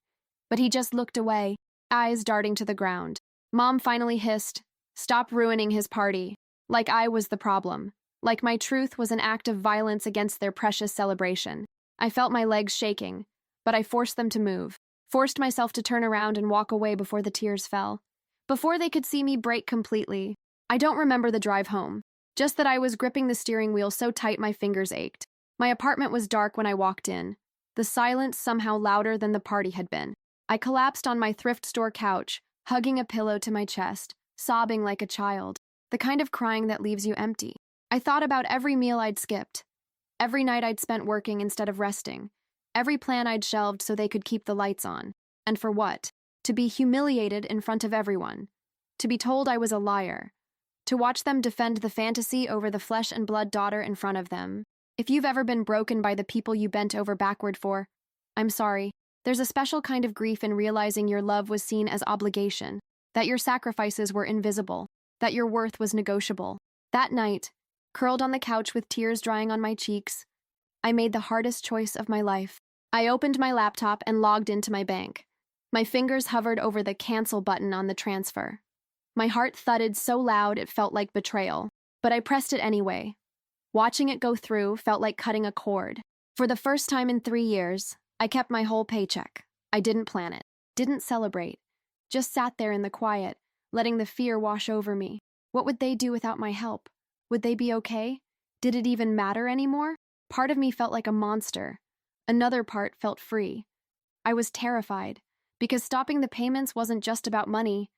But he just looked away, eyes darting to the ground. Mom finally hissed, "Stop ruining his party." Like I was the problem. Like my truth was an act of violence against their precious celebration. I felt my legs shaking, but I forced them to move, forced myself to turn around and walk away before the tears fell, before they could see me break completely. I don't remember the drive home, just that I was gripping the steering wheel so tight my fingers ached. My apartment was dark when I walked in, the silence somehow louder than the party had been. I collapsed on my thrift store couch, hugging a pillow to my chest, sobbing like a child, the kind of crying that leaves you empty. I thought about every meal I'd skipped, every night I'd spent working instead of resting, every plan I'd shelved so they could keep the lights on. And for what? To be humiliated in front of everyone, to be told I was a liar, to watch them defend the fantasy over the flesh and blood daughter in front of them. If you've ever been broken by the people you bent over backward for, I'm sorry. There's a special kind of grief in realizing your love was seen as obligation, that your sacrifices were invisible, that your worth was negotiable. That night, curled on the couch with tears drying on my cheeks, I made the hardest choice of my life. I opened my laptop and logged into my bank. My fingers hovered over the cancel button on the transfer. My heart thudded so loud it felt like betrayal, but I pressed it anyway. Watching it go through felt like cutting a cord. For the first time in 3 years, I kept my whole paycheck. I didn't plan it, didn't celebrate, just sat there in the quiet, letting the fear wash over me. What would they do without my help? Would they be okay? Did it even matter anymore? Part of me felt like a monster. Another part felt free. I was terrified, because stopping the payments wasn't just about money.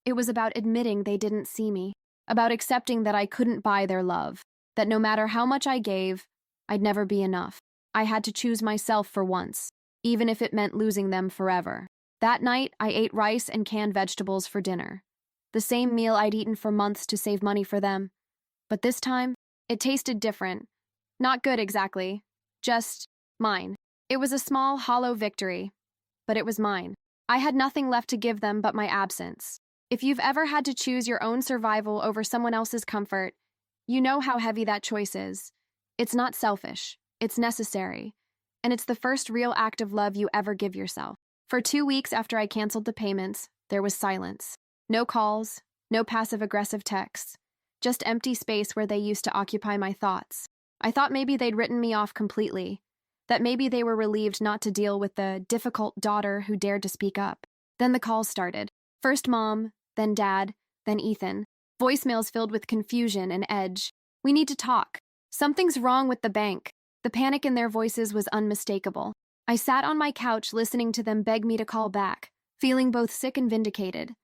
It was about admitting they didn't see me, about accepting that I couldn't buy their love, that no matter how much I gave, I'd never be enough. I had to choose myself for once, even if it meant losing them forever. That night, I ate rice and canned vegetables for dinner, the same meal I'd eaten for months to save money for them. But this time, it tasted different. Not good exactly, just mine. It was a small, hollow victory, but it was mine. I had nothing left to give them but my absence. If you've ever had to choose your own survival over someone else's comfort, you know how heavy that choice is. It's not selfish, it's necessary, and it's the first real act of love you ever give yourself. For 2 weeks after I canceled the payments, there was silence. No calls, no passive-aggressive texts, just empty space where they used to occupy my thoughts. I thought maybe they'd written me off completely, that maybe they were relieved not to deal with the difficult daughter who dared to speak up. Then the calls started. First Mom, then Dad, then Ethan. Voicemails filled with confusion and edge. "We need to talk. Something's wrong with the bank." The panic in their voices was unmistakable. I sat on my couch listening to them beg me to call back, feeling both sick and vindicated.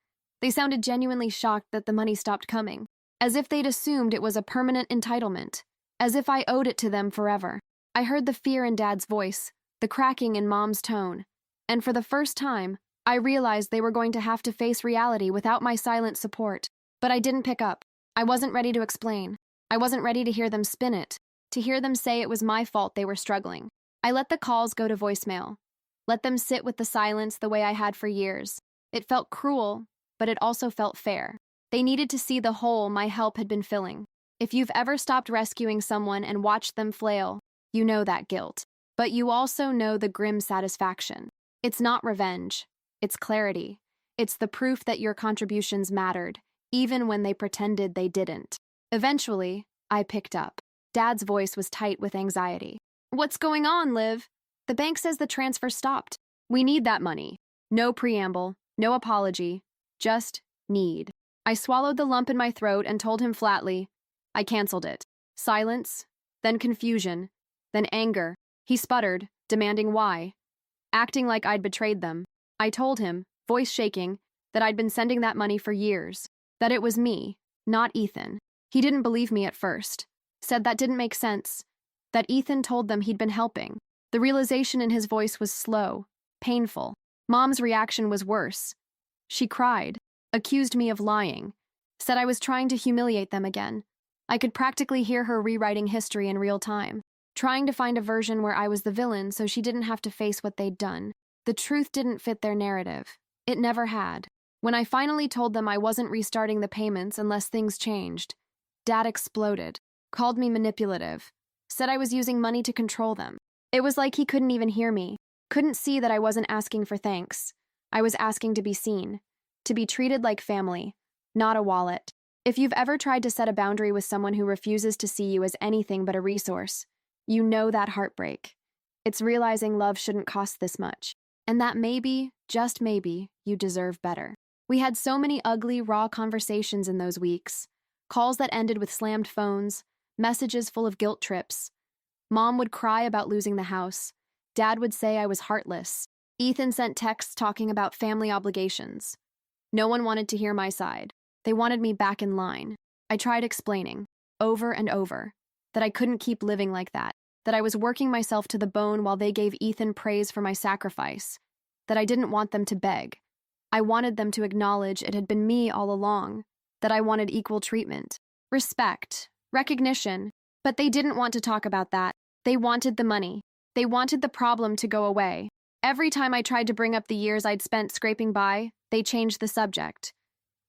They sounded genuinely shocked that the money stopped coming, as if they'd assumed it was a permanent entitlement, as if I owed it to them forever. I heard the fear in Dad's voice, the cracking in Mom's tone, and for the first time, I realized they were going to have to face reality without my silent support. But I didn't pick up. I wasn't ready to explain. I wasn't ready to hear them spin it, to hear them say it was my fault they were struggling. I let the calls go to voicemail, let them sit with the silence the way I had for years. It felt cruel, but it also felt fair. They needed to see the hole my help had been filling. If you've ever stopped rescuing someone and watched them flail, you know that guilt. But you also know the grim satisfaction. It's not revenge. It's clarity. It's the proof that your contributions mattered, even when they pretended they didn't. Eventually, I picked up. Dad's voice was tight with anxiety. "What's going on, Liv?" The bank says the transfer stopped. We need that money. No preamble, no apology, just need. I swallowed the lump in my throat and told him flatly, I canceled it. Silence, then confusion, then anger. He sputtered, demanding why, acting like I'd betrayed them. I told him, voice shaking, that I'd been sending that money for years, that it was me, not Ethan. He didn't believe me at first, said that didn't make sense, that Ethan told them he'd been helping. The realization in his voice was slow, painful. Mom's reaction was worse. She cried, accused me of lying, said I was trying to humiliate them again. I could practically hear her rewriting history in real time, trying to find a version where I was the villain so she didn't have to face what they'd done. The truth didn't fit their narrative. It never had. When I finally told them I wasn't restarting the payments unless things changed, Dad exploded, called me manipulative, said I was using money to control them. It was like he couldn't even hear me, couldn't see that I wasn't asking for thanks. I was asking to be seen, to be treated like family, not a wallet. If you've ever tried to set a boundary with someone who refuses to see you as anything but a resource, you know that heartbreak. It's realizing love shouldn't cost this much, and that maybe, just maybe, you deserve better. We had so many ugly, raw conversations in those weeks. Calls that ended with slammed phones, messages full of guilt trips. Mom would cry about losing the house. Dad would say I was heartless. Ethan sent texts talking about family obligations. No one wanted to hear my side. They wanted me back in line. I tried explaining, over and over, that I couldn't keep living like that I was working myself to the bone while they gave Ethan praise for my sacrifice, that I didn't want them to beg. I wanted them to acknowledge it had been me all along, that I wanted equal treatment, respect, recognition, but they didn't want to talk about that. They wanted the money. They wanted the problem to go away. Every time I tried to bring up the years I'd spent scraping by, they changed the subject.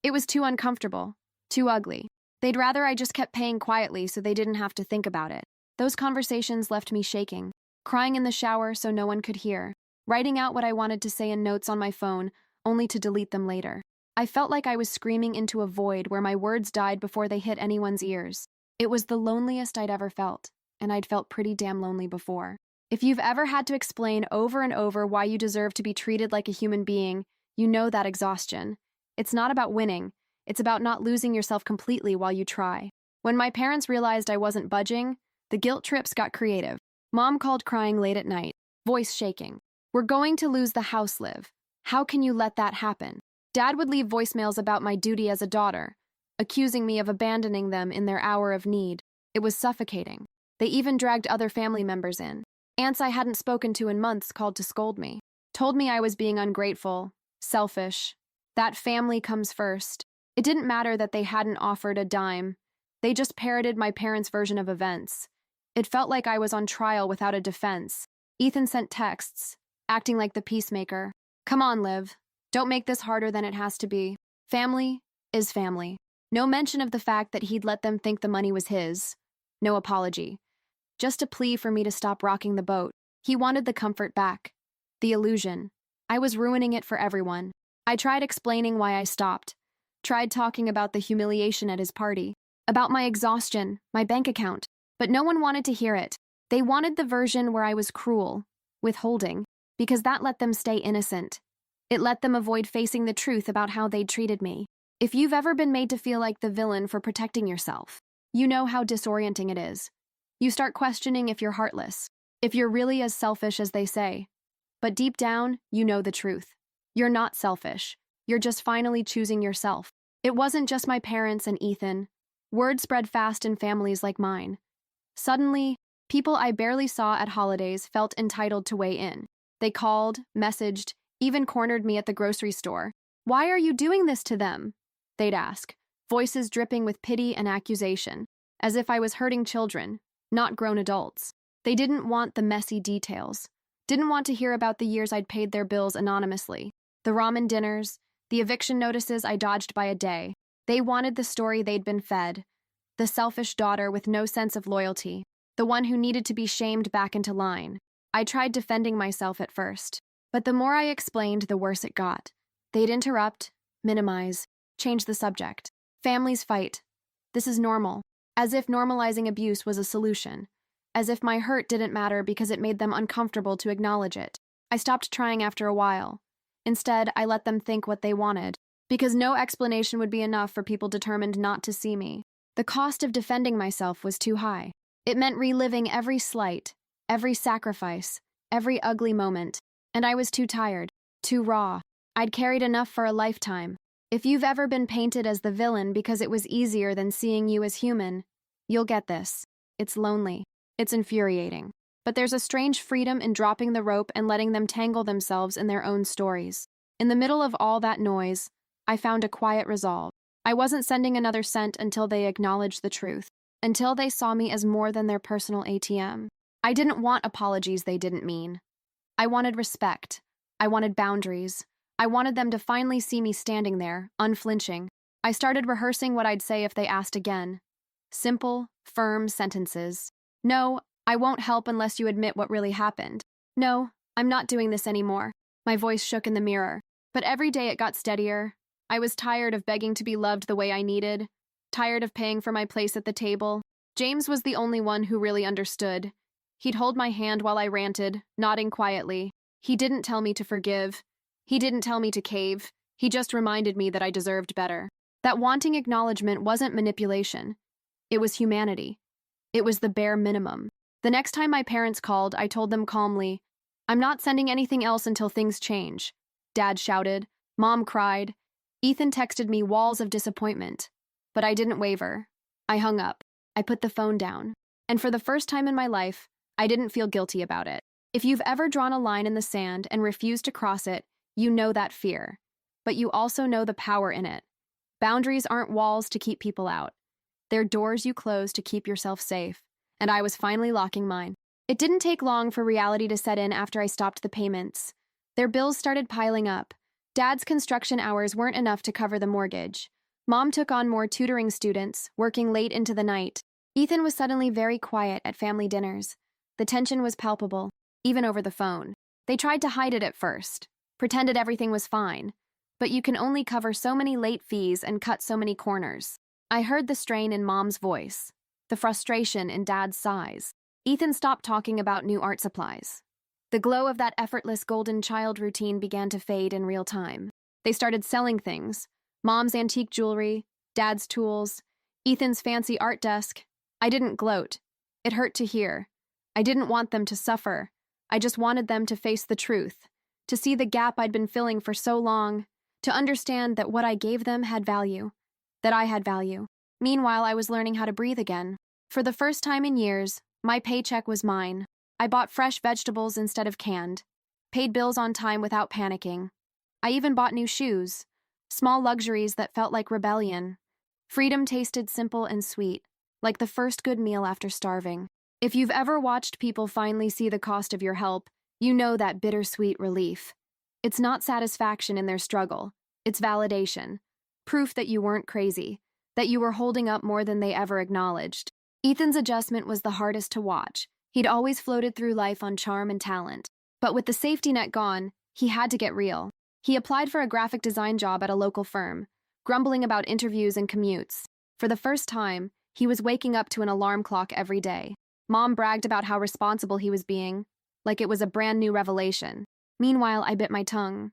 It was too uncomfortable, too ugly. They'd rather I just kept paying quietly so they didn't have to think about it. Those conversations left me shaking, crying in the shower so no one could hear, writing out what I wanted to say in notes on my phone, only to delete them later. I felt like I was screaming into a void where my words died before they hit anyone's ears. It was the loneliest I'd ever felt, and I'd felt pretty damn lonely before. If you've ever had to explain over and over why you deserve to be treated like a human being, you know that exhaustion. It's not about winning. It's about not losing yourself completely while you try. When my parents realized I wasn't budging, the guilt trips got creative. Mom called crying late at night, voice shaking. We're going to lose the house, Liv. How can you let that happen? Dad would leave voicemails about my duty as a daughter, accusing me of abandoning them in their hour of need. It was suffocating. They even dragged other family members in. Aunts I hadn't spoken to in months called to scold me, told me I was being ungrateful, selfish, that family comes first. It didn't matter that they hadn't offered a dime. They just parroted my parents' version of events. It felt like I was on trial without a defense. Ethan sent texts, acting like the peacemaker. Come on, Liv. Don't make this harder than it has to be. Family is family. No mention of the fact that he'd let them think the money was his. No apology. Just a plea for me to stop rocking the boat. He wanted the comfort back. The illusion. I was ruining it for everyone. I tried explaining why I stopped. Tried talking about the humiliation at his party. About my exhaustion, my bank account. But no one wanted to hear it. They wanted the version where I was cruel, withholding, because that let them stay innocent. It let them avoid facing the truth about how they'd treated me. If you've ever been made to feel like the villain for protecting yourself, you know how disorienting it is. You start questioning if you're heartless, if you're really as selfish as they say. But deep down, you know the truth. You're not selfish. You're just finally choosing yourself. It wasn't just my parents and Ethan. Word spread fast in families like mine. Suddenly, people I barely saw at holidays felt entitled to weigh in. They called, messaged, even cornered me at the grocery store. Why are you doing this to them? They'd ask, voices dripping with pity and accusation, as if I was hurting children, not grown adults. They didn't want the messy details, didn't want to hear about the years I'd paid their bills anonymously, the ramen dinners, the eviction notices I dodged by a day. They wanted the story they'd been fed, the selfish daughter with no sense of loyalty, the one who needed to be shamed back into line. I tried defending myself at first, but the more I explained, the worse it got. They'd interrupt, minimize, change the subject. Families fight. This is normal, as if normalizing abuse was a solution. as if my hurt didn't matter because it made them uncomfortable to acknowledge it. I stopped trying after a while. Instead, I let them think what they wanted, because no explanation would be enough for people determined not to see me. The cost of defending myself was too high. It meant reliving every slight, every sacrifice, every ugly moment, and I was too tired, too raw. I'd carried enough for a lifetime. If you've ever been painted as the villain because it was easier than seeing you as human, you'll get this. It's lonely. It's infuriating. But there's a strange freedom in dropping the rope and letting them tangle themselves in their own stories. In the middle of all that noise, I found a quiet resolve. I wasn't sending another cent until they acknowledged the truth, until they saw me as more than their personal ATM. I didn't want apologies they didn't mean. I wanted respect. I wanted boundaries. I wanted them to finally see me standing there, unflinching. I started rehearsing what I'd say if they asked again. Simple, firm sentences. No, I won't help unless you admit what really happened. No, I'm not doing this anymore. My voice shook in the mirror. But every day it got steadier. I was tired of begging to be loved the way I needed, tired of paying for my place at the table. James was the only one who really understood. He'd hold my hand while I ranted, nodding quietly. He didn't tell me to forgive. He didn't tell me to cave. He just reminded me that I deserved better. That wanting acknowledgement wasn't manipulation. It was humanity. It was the bare minimum. The next time my parents called, I told them calmly, "I'm not sending anything else until things change." Dad shouted. Mom cried. Ethan texted me walls of disappointment. But I didn't waver. I hung up. I put the phone down. And for the first time in my life, I didn't feel guilty about it. If you've ever drawn a line in the sand and refused to cross it, you know that fear. But you also know the power in it. Boundaries aren't walls to keep people out. They're doors you close to keep yourself safe. And I was finally locking mine. It didn't take long for reality to set in after I stopped the payments. Their bills started piling up. Dad's construction hours weren't enough to cover the mortgage. Mom took on more tutoring students, working late into the night. Ethan was suddenly very quiet at family dinners. The tension was palpable, even over the phone. They tried to hide it at first, pretended everything was fine. But you can only cover so many late fees and cut so many corners. I heard the strain in Mom's voice, the frustration in Dad's sighs. Ethan stopped talking about new art supplies. The glow of that effortless golden child routine began to fade in real time. They started selling things. Mom's antique jewelry, Dad's tools, Ethan's fancy art desk. I didn't gloat. It hurt to hear. I didn't want them to suffer. I just wanted them to face the truth, to see the gap I'd been filling for so long, to understand that what I gave them had value, that I had value. Meanwhile, I was learning how to breathe again. For the first time in years, my paycheck was mine. I bought fresh vegetables instead of canned, paid bills on time without panicking. I even bought new shoes, small luxuries that felt like rebellion. Freedom tasted simple and sweet, like the first good meal after starving. If you've ever watched people finally see the cost of your help, you know that bittersweet relief. It's not satisfaction in their struggle, it's validation, proof that you weren't crazy, that you were holding up more than they ever acknowledged. Ethan's adjustment was the hardest to watch. He'd always floated through life on charm and talent. But with the safety net gone, he had to get real. He applied for a graphic design job at a local firm, grumbling about interviews and commutes. For the first time, he was waking up to an alarm clock every day. Mom bragged about how responsible he was being, like it was a brand new revelation. Meanwhile, I bit my tongue.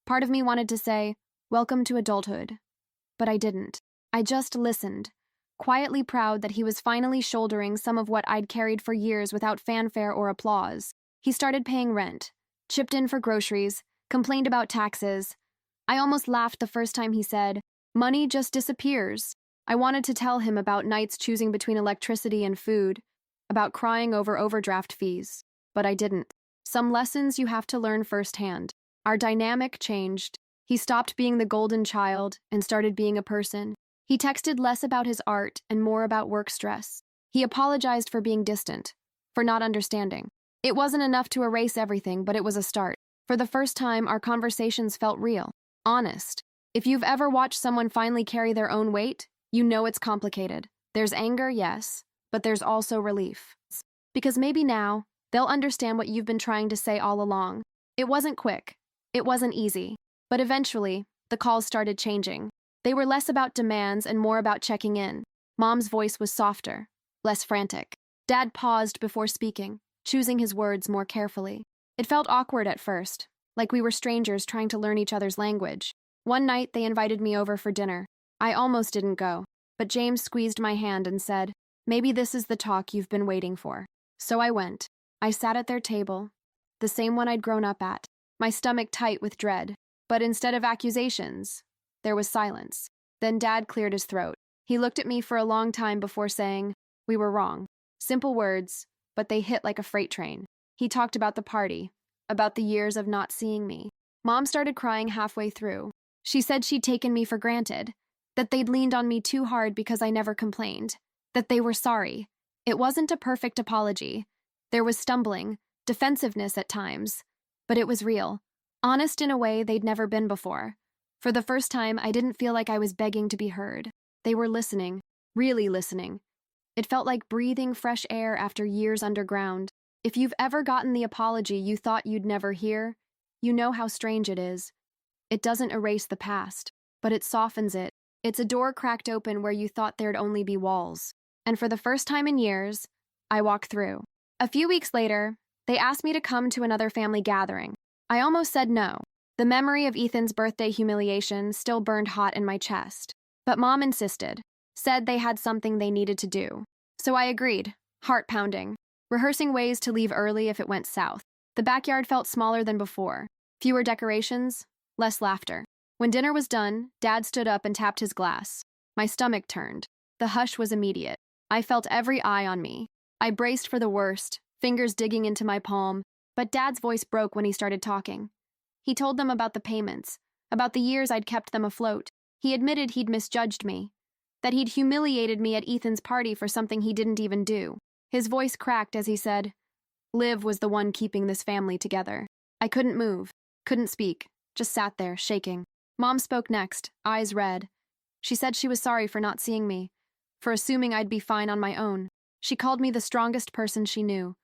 Part of me wanted to say, "Welcome to adulthood." But I didn't. I just listened, quietly proud that he was finally shouldering some of what I'd carried for years without fanfare or applause. He started paying rent, chipped in for groceries, complained about taxes. I almost laughed the first time he said, "Money just disappears." I wanted to tell him about nights choosing between electricity and food, about crying over overdraft fees, but I didn't. Some lessons you have to learn firsthand. Our dynamic changed. He stopped being the golden child and started being a person. He texted less about his art and more about work stress. He apologized for being distant, for not understanding. It wasn't enough to erase everything, but it was a start. For the first time, our conversations felt real, honest. If you've ever watched someone finally carry their own weight, you know it's complicated. There's anger, yes, but there's also relief. Because maybe now, they'll understand what you've been trying to say all along. It wasn't quick. It wasn't easy. But eventually, the calls started changing. They were less about demands and more about checking in. Mom's voice was softer, less frantic. Dad paused before speaking, choosing his words more carefully. It felt awkward at first, like we were strangers trying to learn each other's language. One night, they invited me over for dinner. I almost didn't go, but James squeezed my hand and said, "Maybe this is the talk you've been waiting for." So I went. I sat at their table, the same one I'd grown up at, my stomach tight with dread. But instead of accusations, there was silence. Then Dad cleared his throat. He looked at me for a long time before saying, "We were wrong." Simple words, but they hit like a freight train. He talked about the party, about the years of not seeing me. Mom started crying halfway through. She said she'd taken me for granted, that they'd leaned on me too hard because I never complained, that they were sorry. It wasn't a perfect apology. There was stumbling, defensiveness at times, but it was real, honest in a way they'd never been before. For the first time, I didn't feel like I was begging to be heard. They were listening, really listening. It felt like breathing fresh air after years underground. If you've ever gotten the apology you thought you'd never hear, you know how strange it is. It doesn't erase the past, but it softens it. It's a door cracked open where you thought there'd only be walls. And for the first time in years, I walked through. A few weeks later, they asked me to come to another family gathering. I almost said no. The memory of Ethan's birthday humiliation still burned hot in my chest. But Mom insisted, said they had something they needed to do. So I agreed, heart pounding, rehearsing ways to leave early if it went south. The backyard felt smaller than before. Fewer decorations, less laughter. When dinner was done, Dad stood up and tapped his glass. My stomach turned. The hush was immediate. I felt every eye on me. I braced for the worst, fingers digging into my palm, but Dad's voice broke when he started talking. He told them about the payments, about the years I'd kept them afloat. He admitted he'd misjudged me, that he'd humiliated me at Ethan's party for something he didn't even do. His voice cracked as he said, "Liv was the one keeping this family together." I couldn't move, couldn't speak, just sat there, shaking. Mom spoke next, eyes red. She said she was sorry for not seeing me, for assuming I'd be fine on my own. She called me the strongest person she knew.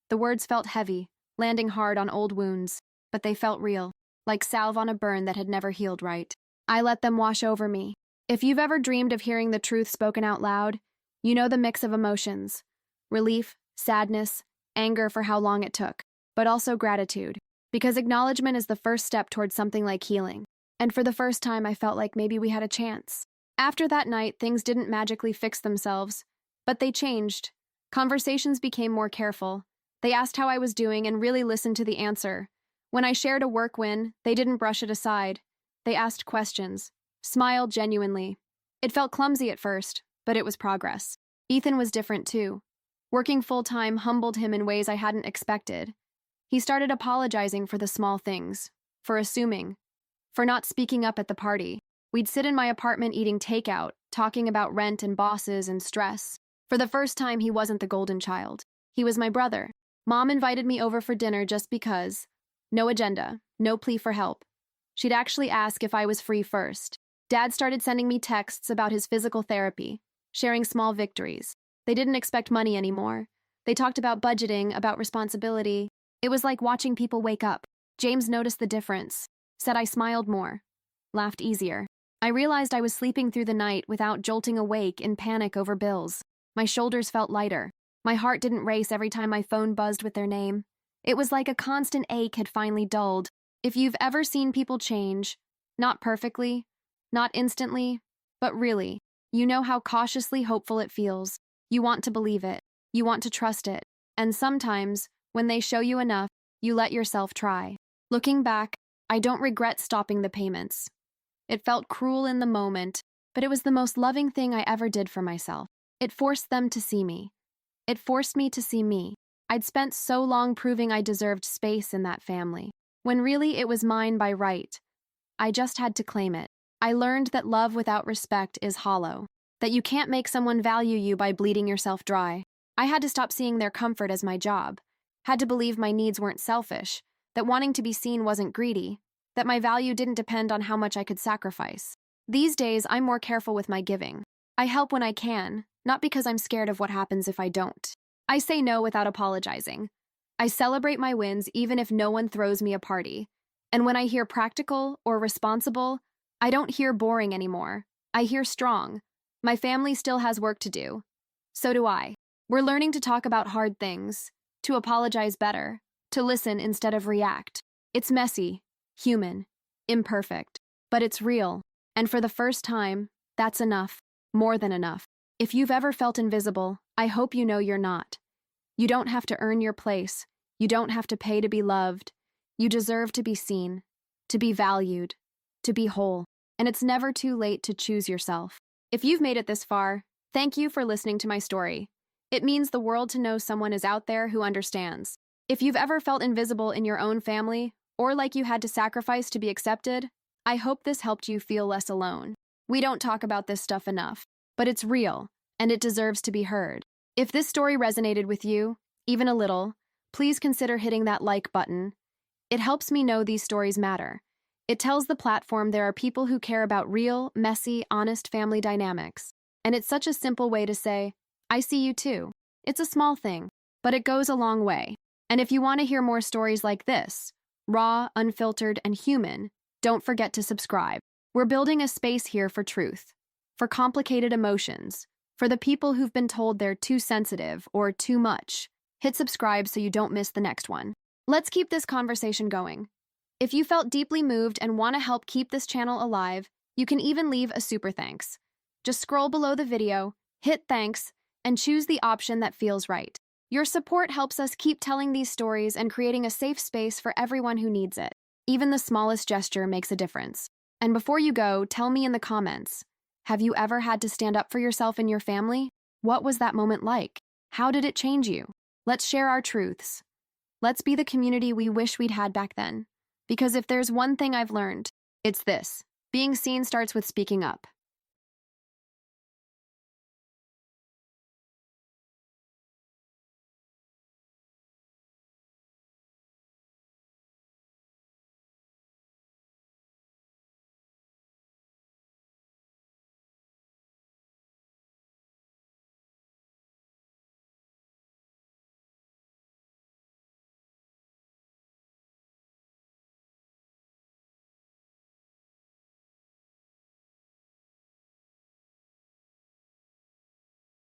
The words felt heavy, landing hard on old wounds, but they felt real, like salve on a burn that had never healed right. I let them wash over me. If you've ever dreamed of hearing the truth spoken out loud, you know the mix of emotions. Relief, sadness, anger for how long it took, but also gratitude, because acknowledgement is the first step towards something like healing. And for the first time, I felt like maybe we had a chance. After that night, things didn't magically fix themselves, but they changed. Conversations became more careful. They asked how I was doing and really listened to the answer. When I shared a work win, they didn't brush it aside. They asked questions, smiled genuinely. It felt clumsy at first, but it was progress. Ethan was different too. Working full-time humbled him in ways I hadn't expected. He started apologizing for the small things, for assuming, for not speaking up at the party. We'd sit in my apartment eating takeout, talking about rent and bosses and stress. For the first time, he wasn't the golden child. He was my brother. Mom invited me over for dinner just because. No agenda, no plea for help. She'd actually ask if I was free first. Dad started sending me texts about his physical therapy, sharing small victories. They didn't expect money anymore. They talked about budgeting, about responsibility. It was like watching people wake up. James noticed the difference, said I smiled more, laughed easier. I realized I was sleeping through the night without jolting awake in panic over bills. My shoulders felt lighter. My heart didn't race every time my phone buzzed with their name. It was like a constant ache had finally dulled. If you've ever seen people change, not perfectly, not instantly, but really, you know how cautiously hopeful it feels. You want to believe it. You want to trust it. And sometimes, when they show you enough, you let yourself try. Looking back, I don't regret stopping the payments. It felt cruel in the moment, but it was the most loving thing I ever did for myself. It forced them to see me. It forced me to see me. I'd spent so long proving I deserved space in that family, when really it was mine by right. I just had to claim it. I learned that love without respect is hollow, that you can't make someone value you by bleeding yourself dry. I had to stop seeing their comfort as my job, had to believe my needs weren't selfish, that wanting to be seen wasn't greedy, that my value didn't depend on how much I could sacrifice. These days, I'm more careful with my giving. I help when I can, not because I'm scared of what happens if I don't. I say no without apologizing. I celebrate my wins even if no one throws me a party. And when I hear practical or responsible, I don't hear boring anymore. I hear strong. My family still has work to do. So do I. We're learning to talk about hard things, to apologize better, to listen instead of react. It's messy, human, imperfect, but it's real. And for the first time, that's enough, more than enough. If you've ever felt invisible, I hope you know you're not. You don't have to earn your place. You don't have to pay to be loved. You deserve to be seen, to be valued, to be whole. And it's never too late to choose yourself. If you've made it this far, thank you for listening to my story. It means the world to know someone is out there who understands. If you've ever felt invisible in your own family, or like you had to sacrifice to be accepted, I hope this helped you feel less alone. We don't talk about this stuff enough, but it's real, and it deserves to be heard. If this story resonated with you, even a little, please consider hitting that like button. It helps me know these stories matter. It tells the platform there are people who care about real, messy, honest family dynamics. And it's such a simple way to say, I see you too. It's a small thing, but it goes a long way. And if you want to hear more stories like this, raw, unfiltered, and human, don't forget to subscribe. We're building a space here for truth, for complicated emotions, for the people who've been told they're too sensitive or too much. Hit subscribe so you don't miss the next one. Let's keep this conversation going. If you felt deeply moved and want to help keep this channel alive, you can even leave a super thanks. Just scroll below the video, hit thanks, and choose the option that feels right. Your support helps us keep telling these stories and creating a safe space for everyone who needs it. Even the smallest gesture makes a difference. And before you go, tell me in the comments, have you ever had to stand up for yourself and your family? What was that moment like? How did it change you? Let's share our truths. Let's be the community we wish we'd had back then. Because if there's one thing I've learned, it's this. Being seen starts with speaking up.